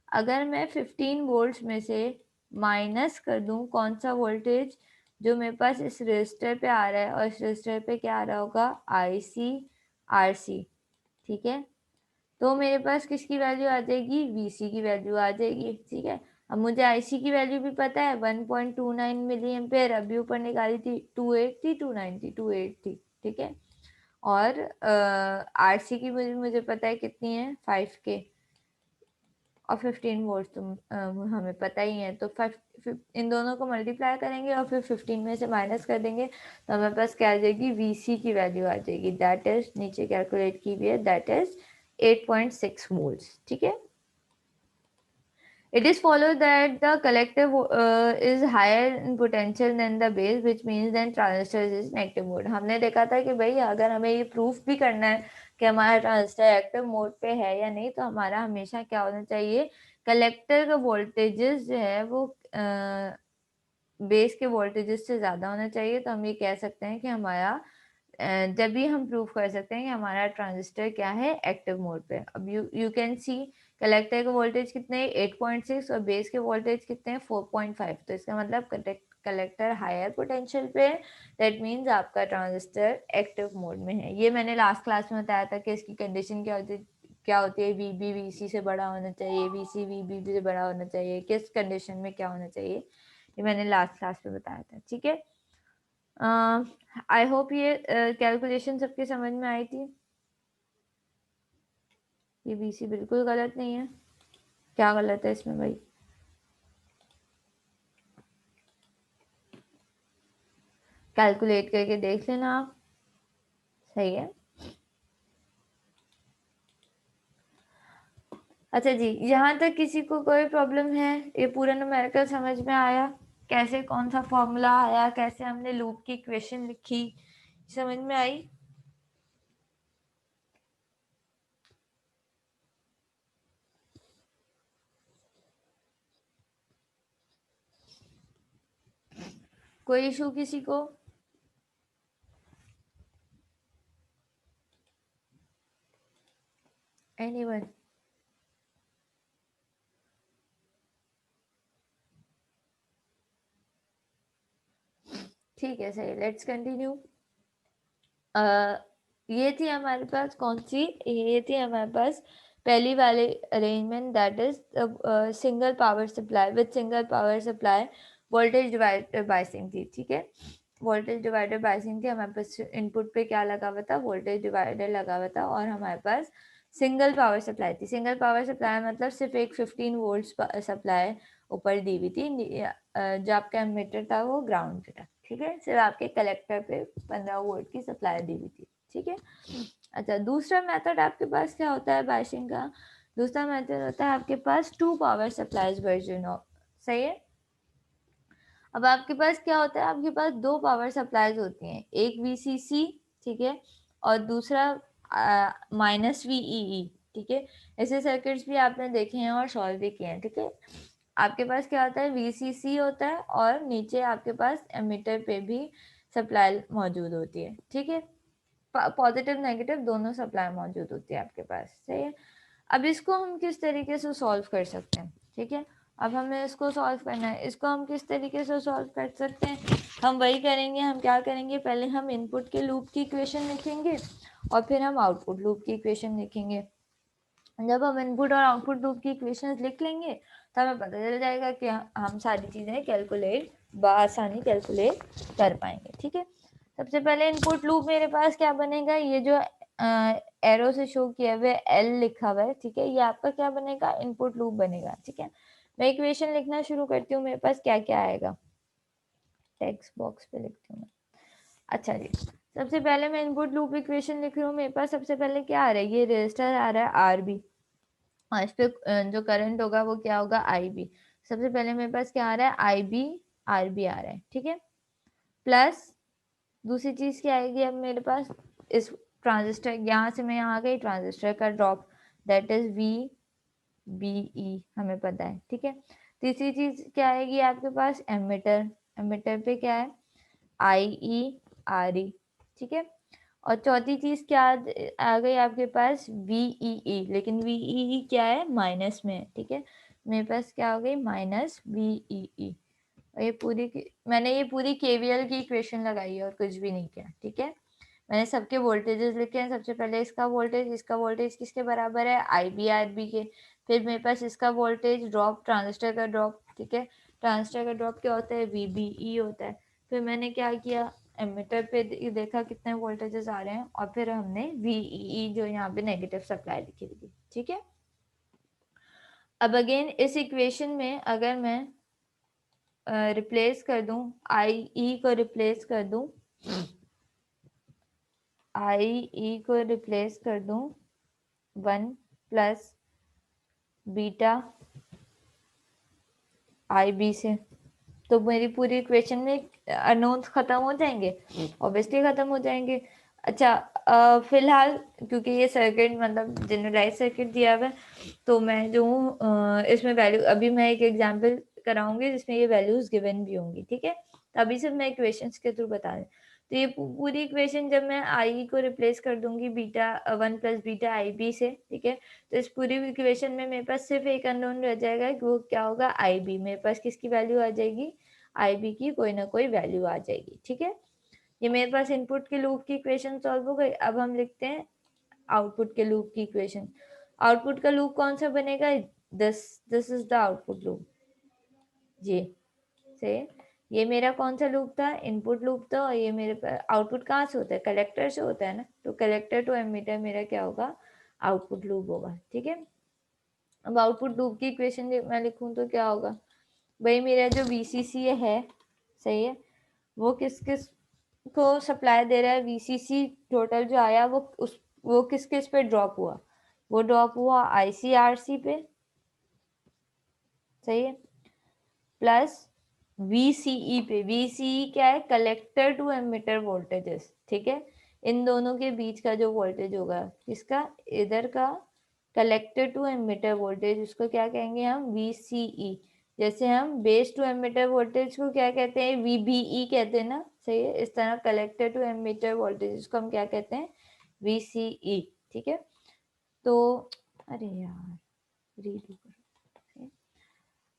Speaker 1: अगर मैं 15 वोल्ट्स में से माइनस कर दूं कौन सा वोल्टेज जो मेरे पास इस रजिस्टर पे आ रहा है, और इस रजिस्टर पे क्या आ रहा होगा, IC RC, ठीक है, तो मेरे पास किसकी वैल्यू आ जाएगी, VC की वैल्यू आ जाएगी, ठीक है। अब मुझे IC की वैल्यू भी पता है 1.29 मिली एम्पेयर, अभी ऊपर निकाली थी, 28 थी, 29 थी, 28 थी, ठीक है। और RC की मुझे पता है कितनी है, 5K, और 15 वोल्ट तो हमें पता ही है। तो इन दोनों को मल्टीप्लाई करेंगे और फिर 15 में से माइनस कर देंगे, तो हमारे पास क्या आ जाएगी, VC की वैल्यू आ जाएगी, दैट इज, नीचे कैलकुलेट की हुई है, दैट इज 8.6 वोल्ट्स, ठीक है। It is followed that the collector is higher in potential than the base, which means then transistor is in active mode. हमने देखा था कि भाई अगर हमें ये प्रूफ भी करना है कि हमारा ट्रांजिस्टर एक्टिव मोड पे है या नहीं, तो हमारा हमेशा क्या होना चाहिए, कलेक्टर का वोल्टेजेस जो है वो बेस के वोल्टेजेस से ज़्यादा होना चाहिए। तो हम ये कह सकते हैं कि हमारा जब भी हम प्रूफ कर सकते हैं कि हमारा ट्रांजिस्टर क्या है, एक्टिव मोड पे। अब यू कैन सी कलेक्टर के वोल्टेज कितने हैं, 8.6, और बेस के वोल्टेज कितने हैं, 4.5। तो इसका मतलब कलेक्टर हायर पोटेंशियल पे है, दैट मीन्स आपका ट्रांजिस्टर एक्टिव मोड में है। ये मैंने लास्ट क्लास में बताया था कि इसकी कंडीशन क्या होती है, VB VC से बड़ा होना चाहिए, VC VB से बड़ा होना चाहिए, किस कंडीशन में क्या होना चाहिए, ये मैंने लास्ट क्लास में बताया था, ठीक है। आई होप ये कैलकुलेशन सबके समझ में आई थी। ये VC बिल्कुल गलत नहीं है, क्या गलत है इसमें भाई, कैलकुलेट करके देख लेना आप, सही है। अच्छा जी, यहाँ तक किसी को कोई प्रॉब्लम है, ये पूरा न्यूमेरिकल समझ में आया, कैसे कौन सा फॉर्मूला आया, कैसे हमने लूप की इक्वेशन लिखी, समझ में आई। कोई इशू किसी को, एनीवन, ठीक है, सही, लेट्स कंटिन्यू। ये थी हमारे पास कौन सी, ये थी हमारे पास पहली वाली arrangement, that is single power supply with single power supply voltage divider biasing थी, ठीक है। वोल्टेज डिवाइडर बायसिंग थी, हमारे पास इनपुट पे क्या लगा हुआ था, वोल्टेज डिवाइडर लगा हुआ था, और हमारे पास सिंगल पावर सप्लाई थी। सिंगल पावर सप्लाई मतलब सिर्फ एक 15 वोल्ट्स सप्लाई ऊपर दी हुई थी, जो आपका एमीटर था वो ग्राउंड पे था, ठीक है। सिर्फ आपके कलेक्टर पे 15 वोल्ट की सप्लाई दी हुई थी, ठीक है। अच्छा, दूसरा मेथड आपके पास क्या होता है बायसिंग का? दूसरा मेथड होता है आपके पास 2 पावर सप्लाईज वर्जन ऑफ, सही है। अब आपके पास क्या होता है, आपके पास 2 पावर सप्लाईज होती हैं, एक VCC, ठीक है, और दूसरा माइनस VEE, ठीक है। ऐसे सर्किट्स भी आपने देखे हैं और सॉल्व भी किए हैं, ठीक है। आपके पास क्या होता है, VCC होता है और नीचे आपके पास एमीटर पे भी सप्लाई मौजूद होती है, ठीक है। पॉजिटिव नेगेटिव दोनों सप्लाई मौजूद होती है आपके पास, सही है। अब इसको हम किस तरीके से सॉल्व कर सकते हैं, ठीक है। अब हमें इसको सॉल्व करना है, इसको हम किस तरीके से सॉल्व कर सकते हैं, हम वही करेंगे, हम क्या करेंगे, पहले हम इनपुट के लूप की इक्वेशन लिखेंगे और फिर हम आउटपुट लूप की इक्वेशन लिखेंगे। जब हम इनपुट और आउटपुट लूप की इक्वेशन लिख लेंगे तो हमें पता चल जाएगा कि हम सारी चीज़ें कैलकुलेट बआसानी कैलकुलेट कर पाएंगे, ठीक है। सबसे पहले इनपुट लूप मेरे पास क्या बनेगा, ये जो एरो से शो किया हुआ है L लिखा हुआ है, ठीक है, ये आपका क्या बनेगा, इनपुट लूप बनेगा, ठीक है। मैं इक्वेशन लिखना शुरू करती हूँ, मेरे पास क्या क्या आएगा, टेक्स्ट बॉक्स पे लिखती हूँ मैं। अच्छा जी, सबसे पहले मैं इनपुट लूप इक्वेशन लिख रही हूँ, मेरे पास सबसे पहले क्या आ रहा है, ये रजिस्टर आ रहा है RB और इस पे जो करंट होगा वो क्या होगा, IB। सबसे पहले मेरे पास क्या आ रहा है, IB RB आ रहा है, ठीक है। प्लस दूसरी चीज क्या आएगी, अब मेरे पास इस ट्रांजिस्टर, यहाँ से मैं यहाँ आ गई, ट्रांजिस्टर का ड्रॉप दैट इज VBE हमें पता है, ठीक है। तीसरी चीज क्या आएगी आपके पास, एमीटर, एमीटर पे क्या है, IE ठीक है। और चौथी चीज क्या आ गई आपके पास, VEE, लेकिन VEE क्या है, माइनस में है, ठीक है। मेरे पास क्या हो गई, माइनस VEE। और मैंने ये पूरी KVL की इक्वेशन लगाई है और कुछ भी नहीं किया, ठीक है। मैंने सबके वोल्टेजेस लिखे हैं, सबसे पहले इसका वोल्टेज किसके बराबर है, IB/RB के। फिर मेरे पास इसका वोल्टेज ड्रॉप, ट्रांजिस्टर का ड्रॉप, ठीक है। ट्रांजिस्टर का ड्रॉप क्या होता है, VBE होता है। फिर मैंने क्या किया, एमीटर पे देखा कितने वोल्टेजेस आ रहे हैं और फिर हमने VEE जो यहाँ पे नेगेटिव सप्लाई लिखी थी, ठीक है। अब अगेन इस इक्वेशन में अगर मैं रिप्लेस कर दूं, IE को रिप्लेस कर दूं, IE को रिप्लेस कर दूं 1 प्लस बीटा IB से, तो मेरी पूरी इक्वेशन में अननोन्स खत्म हो जाएंगे, ऑब्वियसली खत्म हो जाएंगे। अच्छा, फिलहाल क्योंकि ये सर्किट मतलब जनरलाइज सर्किट दिया हुआ है, तो मैं जो हूँ इसमें वैल्यू, अभी मैं एक एग्जांपल कराऊंगी जिसमें ये वैल्यूज गिवन भी होंगी, ठीक है। तो अभी सिर्फ मैं इक्वेशंस के थ्रू बता रही हूँ। तो ये पूरी इक्वेशन जब मैं आई को रिप्लेस कर दूंगी बीटा 1 प्लस बीटा IB से, ठीक है, तो इस पूरी इक्वेशन में मेरे पास सिर्फ एक अननोन रह जाएगा कि वो क्या होगा, IB। मेरे पास किसकी वैल्यू आ जाएगी, IB की कोई ना कोई वैल्यू आ जाएगी, ठीक है। ये मेरे पास इनपुट के लूप की इक्वेशन सॉल्व हो गई। अब हम लिखते हैं आउटपुट के लूप की इक्वेशन। आउटपुट का लूप कौन सा बनेगा, this is the output loop, ये से ये मेरा कौन सा लूप था, इनपुट लूप था, और ये मेरे आउटपुट कहाँ से होता है, कलेक्टर से होता है ना, तो कलेक्टर टू एमीटर मेरा क्या होगा, आउटपुट लूप होगा, ठीक है। अब आउटपुट लूप की इक्वेशन मैं लिखूं तो क्या होगा, भाई मेरा जो VCC है, सही है, वो किस किस को सप्लाई दे रहा है, VCC टोटल जो आया वो किस किस पे ड्रॉप हुआ, वो ड्रॉप हुआ ICRC पे, सही है, प्लस VCE पे। VCE क्या है, कलेक्टर टू एमिटर वोल्टेजेस, ठीक है। इन दोनों के बीच का जो वोल्टेज होगा, किसका, इधर का कलेक्टर टू एमिटर वोल्टेज, उसको क्या कहेंगे हम, VCE। जैसे हम बेस टू एमिटर वोल्टेज को क्या कहते हैं, VBE कहते हैं ना, सही है। इस तरह कलेक्टर टू एमिटर वोल्टेज उसको हम क्या कहते हैं, VCE, ठीक है। तो अरे यार, रीड करो।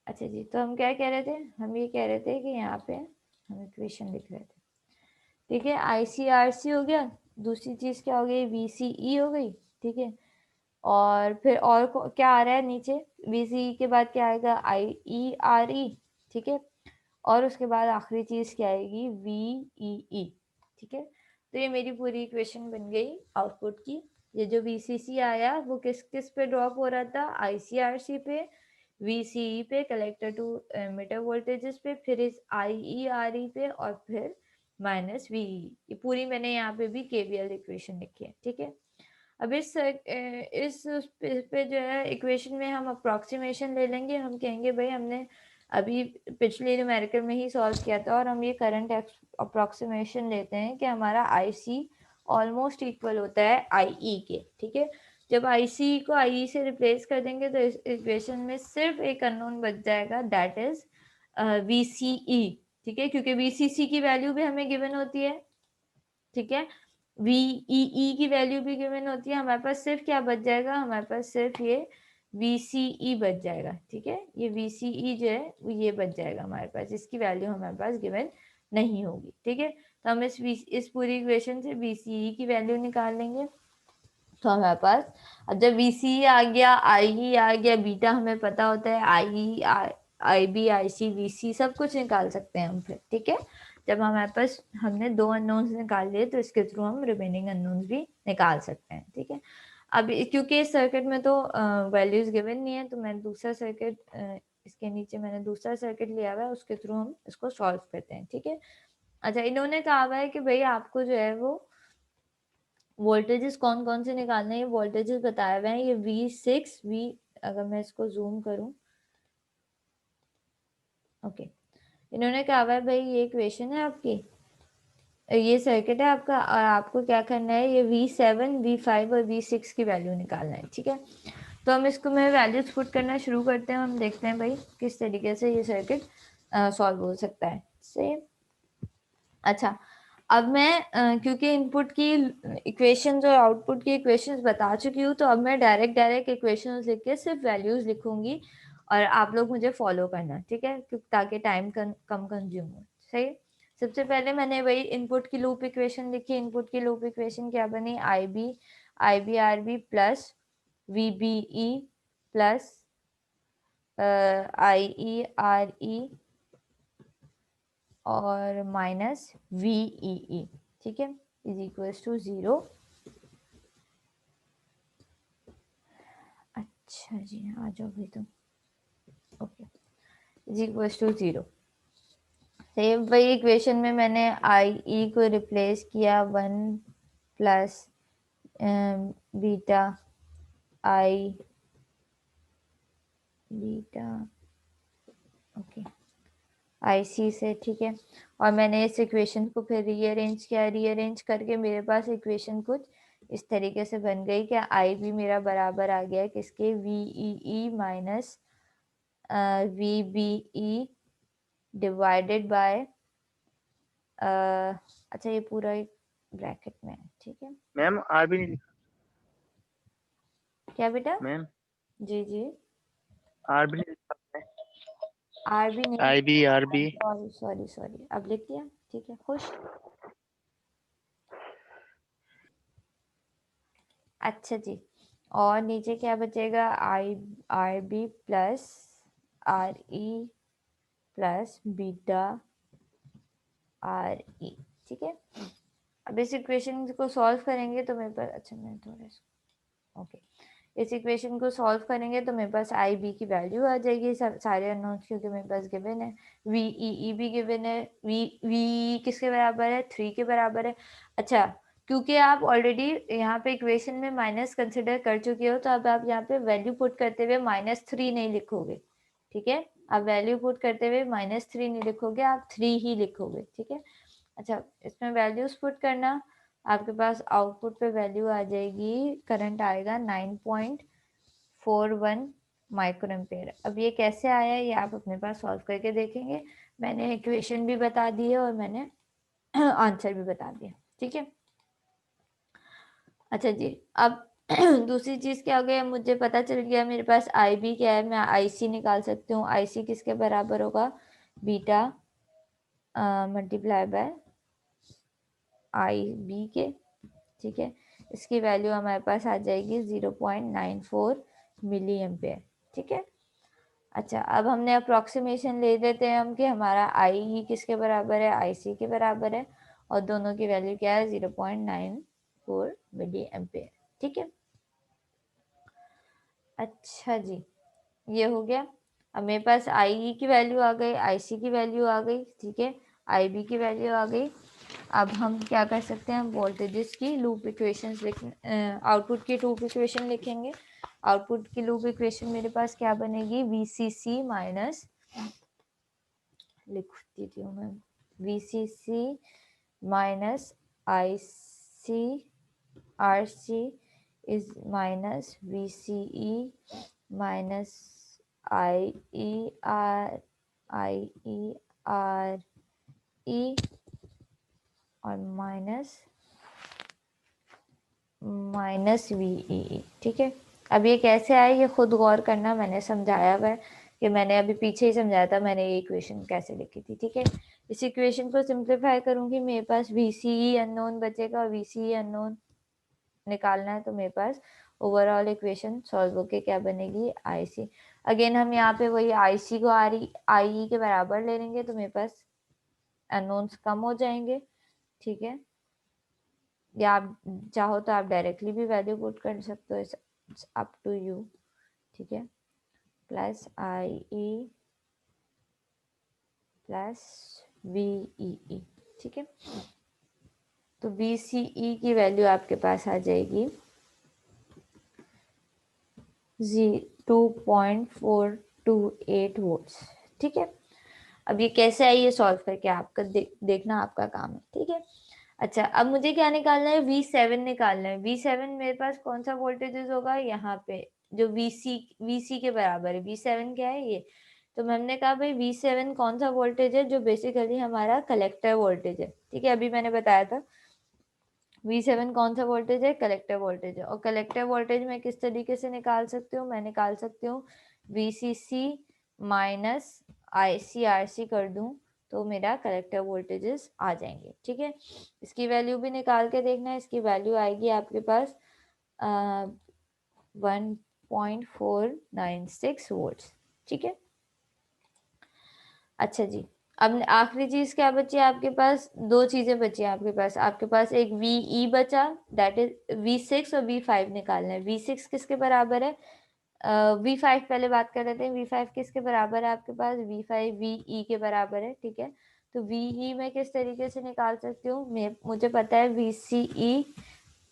Speaker 1: अच्छा जी, तो हम क्या कह रहे थे, हम ये कह रहे थे कि यहाँ पे हम इक्वेशन लिख रहे थे, ठीक है। ICRC हो गया, दूसरी चीज क्या हो गई, VCE हो गई, ठीक है। और फिर और क्या आ रहा है नीचे, VCE के बाद क्या आएगा, IERE, ठीक है। और उसके बाद आखिरी चीज क्या आएगी, VEE, ठीक है। तो ये मेरी पूरी इक्वेशन बन गई आउटपुट की। ये जो VCC आया वो किस किस पे ड्रॉप हो रहा था, ICRC पे, VCE पे, कलेक्टर टू एमिटर वोल्टेजेस पे, फिर इस IERE पे, और फिर माइनस VE। ये पूरी मैंने यहाँ पे भी KVL इक्वेशन लिखी है, ठीक है। अब इस पे जो है इक्वेशन में हम अप्रोक्सीमेशन ले लेंगे। हम कहेंगे भाई हमने अभी पिछले न्यूमेरिकल में ही सॉल्व किया था, और हम ये करंट अप्रोक्सीमेशन लेते हैं कि हमारा IC ऑलमोस्ट इक्वल होता है IE के, ठीक है। जब IC को IE से रिप्लेस कर देंगे तो इस इक्वेशन में सिर्फ एक अननोन बच जाएगा, दैट इज VCE, ठीक है, क्योंकि VCC की वैल्यू भी हमें गिवन होती है, ठीक है, VEE की वैल्यू भी गिवन होती है। हमारे पास सिर्फ क्या बच जाएगा, हमारे पास सिर्फ ये VCE बच जाएगा, ठीक है। ये VCE जो है वो ये बच जाएगा हमारे पास, इसकी वैल्यू हमारे पास गिवन नहीं होगी, ठीक है। तो हम इस पूरी इक्वेशन से VCE की वैल्यू निकाल लेंगे। तो हमारे पास अब जब VCE आ गया, IE आ गया, बीटा हमें पता होता है, IE IB IC VC सब कुछ निकाल सकते हैं हम फिर, ठीक है। जब हमारे पास हमने 2 अननोन्स निकाल लिए तो इसके थ्रू हम रिमेनिंग अननोन्स भी निकाल सकते हैं, ठीक है। अब क्योंकि इस सर्किट में तो वैल्यूज गिवन नहीं है, तो मैं दूसरा सर्किट इसके नीचे मैंने दूसरा सर्किट लिया हुआ है, उसके थ्रू हम इसको सॉल्व करते हैं, ठीक है। अच्छा, इन्होंने कहा हुआ है कि भाई आपको जो है वो वोल्टेजेस कौन कौन से निकालने हैं, ये वोल्टेजेस बताए हुए हैं। ये V6 अगर मैं इसको जूम करूं, ओके, इन्होंने कहा हुआ है भाई ये इक्वेशन है आपकी, ये सर्किट है आपका, और आपको क्या करना है, ये V7 V5 और V6 की वैल्यू निकालना है, ठीक है। तो हम इसको मैं वैल्यूज पुट करना शुरू करते हैं, हम देखते हैं भाई किस तरीके से ये सर्किट सॉल्व हो सकता है से। अच्छा, अब मैं क्योंकि इनपुट की इक्वेशंस और आउटपुट की इक्वेशंस बता चुकी हूँ, तो अब मैं डायरेक्ट इक्वेशंस लिख के सिर्फ वैल्यूज लिखूंगी, और आप लोग मुझे फॉलो करना, ठीक है, ताकि टाइम कम कंज्यूम हो, सही। सबसे पहले मैंने वही इनपुट की लूप इक्वेशन लिखी। इनपुट की लूप इक्वेशन क्या बनी, IBRB plus VBE plus IERE और माइनस VEE, ठीक है, इज इक्वल्स टू 0। अच्छा जी, आ जाओ भाई तुम, okay, is equals to 0। Same वही इक्वेशन में मैंने IE को रिप्लेस किया 1 plus beta I beta, okay, IC से, ठीक है। और मैंने इस इक्वेशन को फिर रीअरेंज किया, रीअरेंज करके मेरे पास इक्वेशन कुछ इस तरीके से बन गई कि IB मेरा बराबर आ गया किसके, VEE minus VBE divided by, अच्छा ये पूरा एक ब्रैकेट में है, ठीक है।
Speaker 2: मैम आर भी नहीं लिखा
Speaker 1: क्या बेटा,
Speaker 2: मैम,
Speaker 1: जी जी,
Speaker 2: आर भी नहीं लिखा आपने।
Speaker 1: RB नहीं,
Speaker 2: IB RB।
Speaker 1: Sorry sorry sorry, अब लिख दिया, ठीक है, खुश। अच्छा जी, और नीचे क्या बचेगा, IRB plus RE plus beta RE, ठीक है। अब इस इक्वेशन को सॉल्व करेंगे तो मेरे पास, अच्छा मैं थोड़ा, ओके, इस इक्वेशन को सॉल्व करेंगे तो मेरे पास IB की वैल्यू आ जाएगी, सारे अननोन्स क्योंकि मेरे पास गिवन है, VEE भी गिवन है, VE किसके बराबर है, 3 के बराबर है। अच्छा, क्योंकि आप ऑलरेडी यहाँ पे इक्वेशन में माइनस कंसिडर कर चुके हो, तो अब आप यहाँ पे वैल्यू पुट करते हुए -3 नहीं लिखोगे, ठीक है। आप वैल्यू पुट करते हुए -3 नहीं लिखोगे, आप 3 ही लिखोगे, ठीक है। अच्छा, इसमें वैल्यूज पुट करना, आपके पास आउटपुट पे वैल्यू आ जाएगी, करंट आएगा 9.41 माइक्रो एम्पेयर। अब ये कैसे आया, ये आप अपने पास सॉल्व करके देखेंगे। मैंने इक्वेशन भी बता दी है और मैंने आंसर भी बता दिया, ठीक है। अच्छा जी, अब दूसरी चीज क्या हो गया, मुझे पता चल गया मेरे पास IB क्या है, मैं IC निकाल सकती हूँ। IC किसके बराबर होगा, बीटा मल्टीप्लाई बाय IB के, ठीक है। इसकी वैल्यू हमारे पास आ जाएगी 0.94 मिली एम्पेयर, ठीक है। अच्छा, अब हमने अप्रोक्सीमेशन ले लेते हैं हम कि हमारा IE किसके बराबर है, IC के बराबर है, और दोनों की वैल्यू क्या है, 0.94 मिली एम्पेयर, ठीक है। अच्छा जी, ये हो गया। अब मेरे पास आई की वैल्यू आ गई, आई सी की वैल्यू आ गई, ठीक है, आई बी की वैल्यू आ गई। अब हम क्या कर सकते हैं, हम वोल्टेजेस की लूप इक्वेशंस लिख, आउटपुट की लूप इक्वेशन लिखेंगे। आउटपुट की लूप इक्वेशन मेरे पास क्या बनेगी, वी सी सी माइनस, लिख देती हूँ मैं, V C C minus I C R C is minus V C E minus I E R E और माइनस वी, ठीक है। अब ये कैसे आए ये खुद गौर करना, मैंने समझाया हुआ है कि मैंने अभी पीछे ही समझाया था मैंने ये इक्वेशन कैसे लिखी थी, ठीक है। इस इक्वेशन को सिंप्लीफाई करूंगी, मेरे पास वी सी ई अननोन बचेगा, वी सी ई अननोन निकालना है तो मेरे पास ओवरऑल इक्वेशन सॉल्व होके क्या बनेगी, आई सी। अगेन हम यहाँ पे वही आई सी को आई ई के बराबर ले लेंगे तो मेरे पास अननोन्स कम हो जाएंगे, ठीक है। या आप चाहो तो आप डायरेक्टली भी वैल्यू पुट कर सकते हो, इट्स अप टू यू, ठीक है। प्लस आई ई प्लस वी ई, ठीक है। तो वी सी ई की वैल्यू आपके पास आ जाएगी 2.428 वोल्ट्स, ठीक है। अब ये कैसे आई ये सॉल्व करके आपका देखना आपका काम है, ठीक है। अच्छा, अब मुझे क्या निकालना है, V7 निकालना है। V7 मेरे पास कौन सा वोल्टेजेस होगा, यहाँ पे जो VC के बराबर है। V7 क्या है ये, तो हमने कहा भाई V7 कौन सा वोल्टेज है, जो बेसिकली हमारा कलेक्टर वोल्टेज है, ठीक है। अभी मैंने बताया था V7 कौन सा वोल्टेज है, कलेक्टर वोल्टेज है। और कलेक्टर वोल्टेज मैं किस तरीके से निकाल सकती हूँ, मैं निकाल सकती हूँ VCC माइनस ICRC कर दूं तो मेरा कलेक्टर वोल्टेजेस आ जाएंगे, ठीक है। इसकी वैल्यू भी निकाल के देखना है, इसकी वैल्यू आएगी आपके पास 1.496 वोल्ट्स, ठीक है। अच्छा जी, अब आखिरी चीज क्या बची आपके पास, दो चीजें बची आपके पास एक VE बचा, दैट इज V6 और V5 निकालना है। V6 किसके बराबर है, V5 पहले बात कर लेते हैं। V5 किसके बराबर है आपके पास, V5 VE के बराबर है, ठीक है। तो VE मैं किस तरीके से निकाल सकती हूँ, मुझे पता है VCE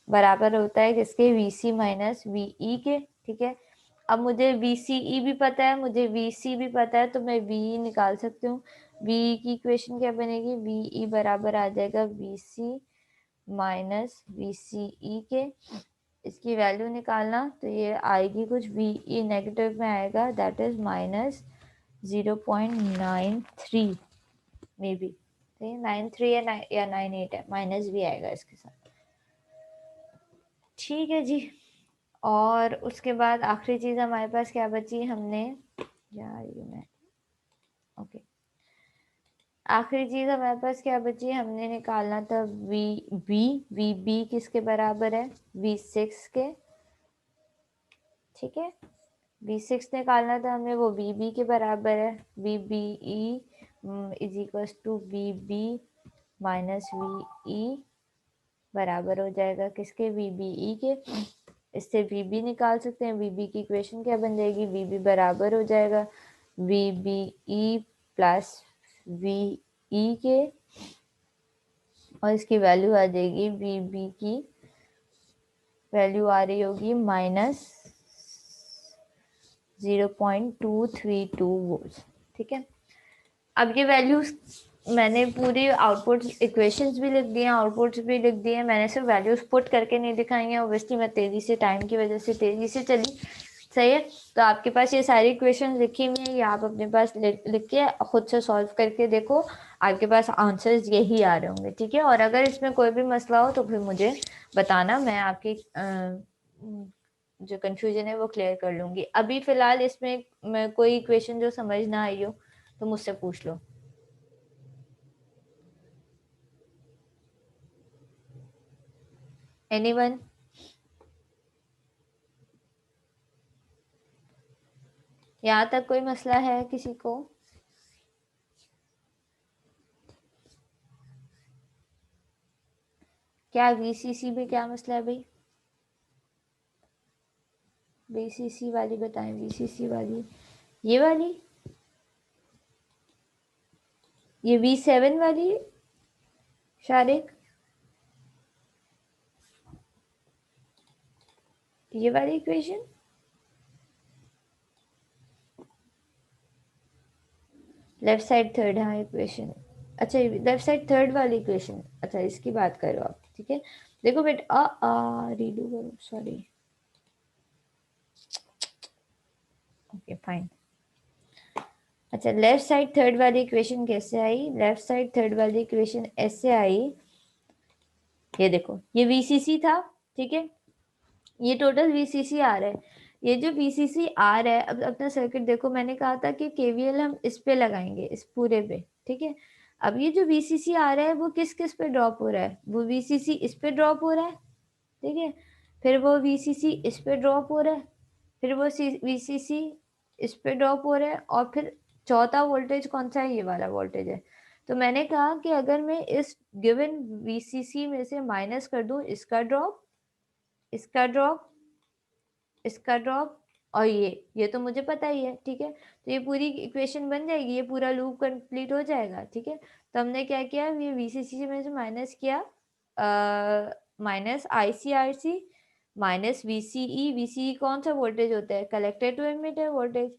Speaker 1: बराबर होता है किसके, VC माइनस VE के, ठीक है। अब मुझे VCE भी पता है, मुझे VC भी पता है, तो मैं VE निकाल सकती हूँ। VE की इक्वेशन क्या बनेगी, VE बराबर आ जाएगा VC माइनस VCE के। इसकी वैल्यू निकालना तो ये आएगी कुछ, VE नेगेटिव में आएगा, that is minus 0.93 may be, 93 या 98 है, माइनस भी आएगा इसके साथ, ठीक है जी। और उसके बाद आखिरी चीज हमारे पास क्या बची, हमने यार ये मैं ओके, आखिरी चीज हमारे पास क्या बची, हमने निकालना था वी बी किसके बराबर है, V6 के, ठीक है। V6 निकालना था हमें, वो VB के बराबर है, VBE is equal to VB minus VE बराबर हो जाएगा किसके, VBE के। इससे VB निकाल सकते हैं, VB की इक्वेशन क्या बन जाएगी, VB बराबर हो जाएगा VBE प्लस VE के, और इसकी वैल्यू आ जाएगी, VB की वैल्यू आ रही होगी माइनस 0.232 वोल्ट, ठीक है। अब ये वैल्यूज मैंने पूरी आउटपुट इक्वेशंस भी लिख दिए हैं, आउटपुट्स भी लिख दिए हैं, मैंने सिर्फ वैल्यूज पुट करके नहीं दिखाई हैं, ऑब्वियसली मैं तेजी से, टाइम की वजह से तेजी से चली, सही है। तो आपके पास ये सारी इक्वेशन लिखी हुई हैं, ये आप अपने पास लिख के खुद से सॉल्व करके देखो, आपके पास आंसर्स यही आ रहे होंगे, ठीक है। और अगर इसमें कोई भी मसला हो तो फिर मुझे बताना, मैं आपकी जो कंफ्यूजन है वो क्लियर कर लूंगी। अभी फिलहाल इसमें मैं कोई इक्वेशन जो समझ ना आई हो तो मुझसे पूछ लो। एनीवन, यहाँ तक कोई मसला है किसी को, क्या VCC में क्या मसला है भाई, VCC वाली बताएं, VCC वाली, ये वाली, ये V7 वाली शारिक, ये वाली इक्वेशन, लेफ्ट साइड थर्ड, हाँ इक्वेशन, अच्छा लेफ्ट साइड थर्ड वाली इक्वेशन, अच्छा इसकी बात करो आप, ठीक है। देखो बेटा रीडू करो, सॉरी, ओके फाइन। अच्छा लेफ्ट साइड थर्ड वाली इक्वेशन कैसे आई, लेफ्ट साइड थर्ड वाली इक्वेशन ऐसे आई, ये देखो ये VCC था, ठीक है, ये टोटल VCC आ रहा है, ये जो VCC आ रहा है, अब अपना सर्किट देखो, मैंने कहा था कि KVL हम इस पे लगाएंगे, इस पूरे पे, ठीक है। अब ये जो VCC आ रहा है वो किस किस पे ड्रॉप हो रहा है, वो VCC इस पे ड्रॉप हो रहा है, ठीक है, फिर वो VCC इस पे ड्रॉप हो रहा है, फिर वो VCC इस पे ड्रॉप हो रहा है, और फिर चौथा वोल्टेज कौन सा है, ये वाला वोल्टेज है। तो मैंने कहा कि अगर मैं इस गिवन VCC में से माइनस कर दूं इसका ड्रॉप, इसका ड्रॉप, इसका ड्रॉप, और ये तो मुझे पता ही है, ठीक है, तो ये पूरी इक्वेशन बन जाएगी, ये पूरा लूप कंप्लीट हो जाएगा, ठीक है। तो हमने क्या किया, ये VCC में से माइनस किया, minus ICRC minus VCE, VCE कौन सा वोल्टेज होता है, कलेक्टर टू एमिटर वोल्टेज,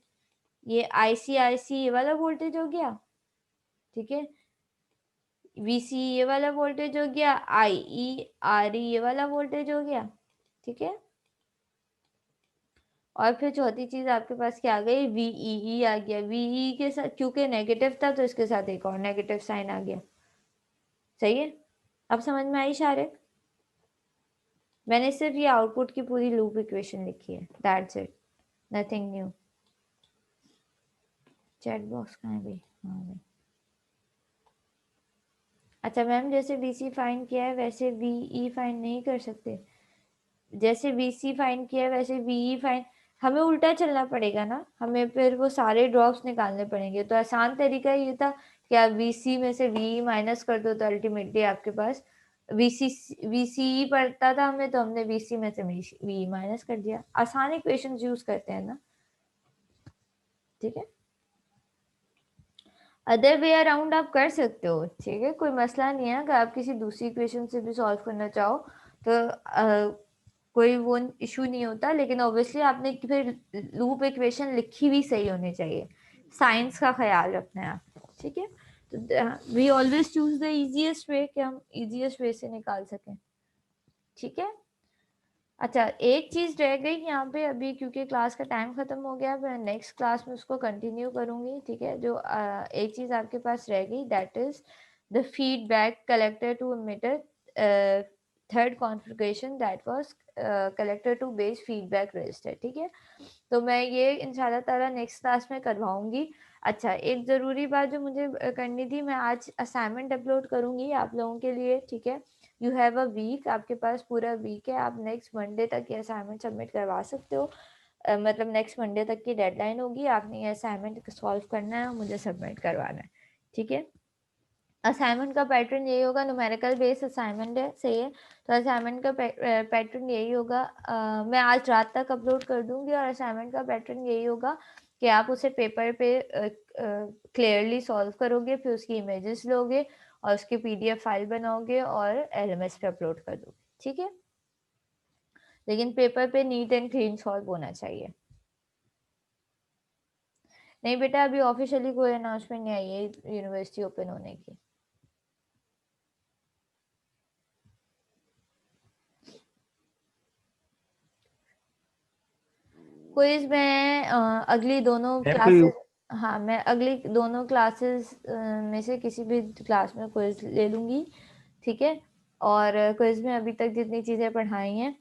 Speaker 1: ये ICRC ये वाला वोल्टेज हो गया, ठीक है, VCE ये वाला वोल्टेज हो गया, IERE ये वाला वोल्टेज हो गया, ठीक है। और फिर चौथी चीज आपके पास क्या आ गई, VEE आ गया, VEE के साथ क्योंकि नेगेटिव था तो इसके साथ एक और नेगेटिव साइन आ गया, सही है। अब समझ में आई शारिक, मैंने सिर्फ ये आउटपुट की पूरी लूप इक्वेशन लिखी है, that's it, nothing new. Chat box कहाँ है भाई, हाँ भाई। अच्छा मैम, जैसे VC फाइंड किया है वैसे VE फाइंड नहीं कर सकते, जैसे VC फाइंड किया है वैसे VE फाइंड, हमें उल्टा चलना पड़ेगा ना, हमें फिर वो सारे ड्रॉप्स निकालने पड़ेंगे। तो आसान तरीका ये था कि आप VC में से VE माइनस कर दो, तो अल्टीमेटली आपके पास VCE पड़ता था हमें, तो हमने VC में से VE माइनस कर दिया। आसान इक्वेशन यूज करते हैं ना, ठीक है। अदर वे अराउंड आप कर सकते हो, ठीक है, कोई मसला नहीं है। अगर आप किसी दूसरी इक्वेशन से भी सॉल्व करना चाहो तो कोई वो इशू नहीं होता, लेकिन ऑब्वियसली आपने फिर लूप इक्वेशन लिखी भी सही होनी चाहिए, साइंस का ख्याल रखना है आप, ठीक है। तो we always choose the easiest way, कि हम इजीएस्ट वे से निकाल सकें, ठीक है। अच्छा एक चीज रह गई यहाँ पे अभी, क्योंकि क्लास का टाइम खत्म हो गया, मैं नेक्स्ट क्लास में उसको कंटिन्यू करूंगी, ठीक है। जो एक चीज आपके पास रह गई, that is the feedback collector to emitter third configuration, that was collector to base feedback resistor, ठीक है। तो मैं ये इंशाल्लाह ताला नेक्स्ट क्लास में करवाऊंगी। अच्छा एक ज़रूरी बात जो मुझे करनी थी, मैं आज असाइनमेंट अपलोड करूंगी आप लोगों के लिए, ठीक है। यू हैव अ वीक, आपके पास पूरा वीक है, आप नेक्स्ट मंडे तक ये असाइनमेंट सबमिट करवा सकते हो। मतलब नेक्स्ट मंडे तक की डेडलाइन होगी, आपने ये असाइनमेंट सॉल्व करना है और मुझे सबमिट करवाना है, ठीक है। असाइनमेंट का पैटर्न यही होगा, न्यूमेरिकल बेस्ड असाइनमेंट है, सही है। तो असाइनमेंट का पैटर्न यही होगा, मैं आज रात तक अपलोड कर दूंगी, और असाइनमेंट का पैटर्न यही होगा कि आप उसे पेपर पे क्लियरली सॉल्व करोगे, फिर उसकी इमेजेस लोगे और उसकी PDF फाइल बनाओगे और LMS पे अपलोड कर दोगे, ठीक है। लेकिन पेपर पे नीट एंड क्लीन सॉल्व होना चाहिए। नहीं बेटा, अभी ऑफिशियली कोई अनाउंसमेंट नहीं आई है यूनिवर्सिटी ओपन होने की। क्विज में अगली दोनों क्लासेस, हाँ मैं अगली दोनों क्लासेस में से किसी भी क्लास में क्विज ले लूँगी, ठीक है। और क्विज में अभी तक जितनी चीज़ें पढ़ाई हैं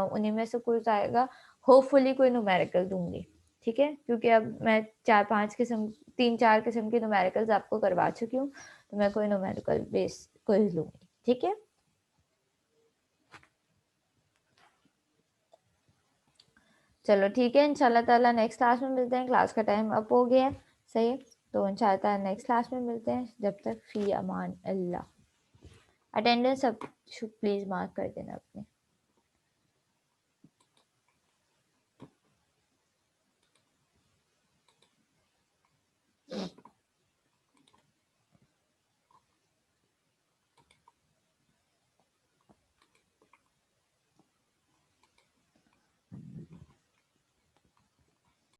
Speaker 1: उन्हीं में से क्विज आएगा, होपफुली कोई न्यूमेरिकल दूंगी, ठीक है। क्योंकि अब मैं 3-4 किस्म की न्यूमेरिकल्स आपको करवा चुकी हूँ, तो मैं कोई न्यूमेरिकल बेस क्विज लूँगी, ठीक है। चलो ठीक है, इंशाल्लाह ताला नेक्स्ट क्लास में मिलते हैं, क्लास का टाइम अप हो गया है, सही है। तो इंशाल्लाह ताला नेक्स्ट क्लास में मिलते हैं, जब तक फी अमान अल्लाह। अटेंडेंस सब प्लीज़ मार्क कर देना अपने।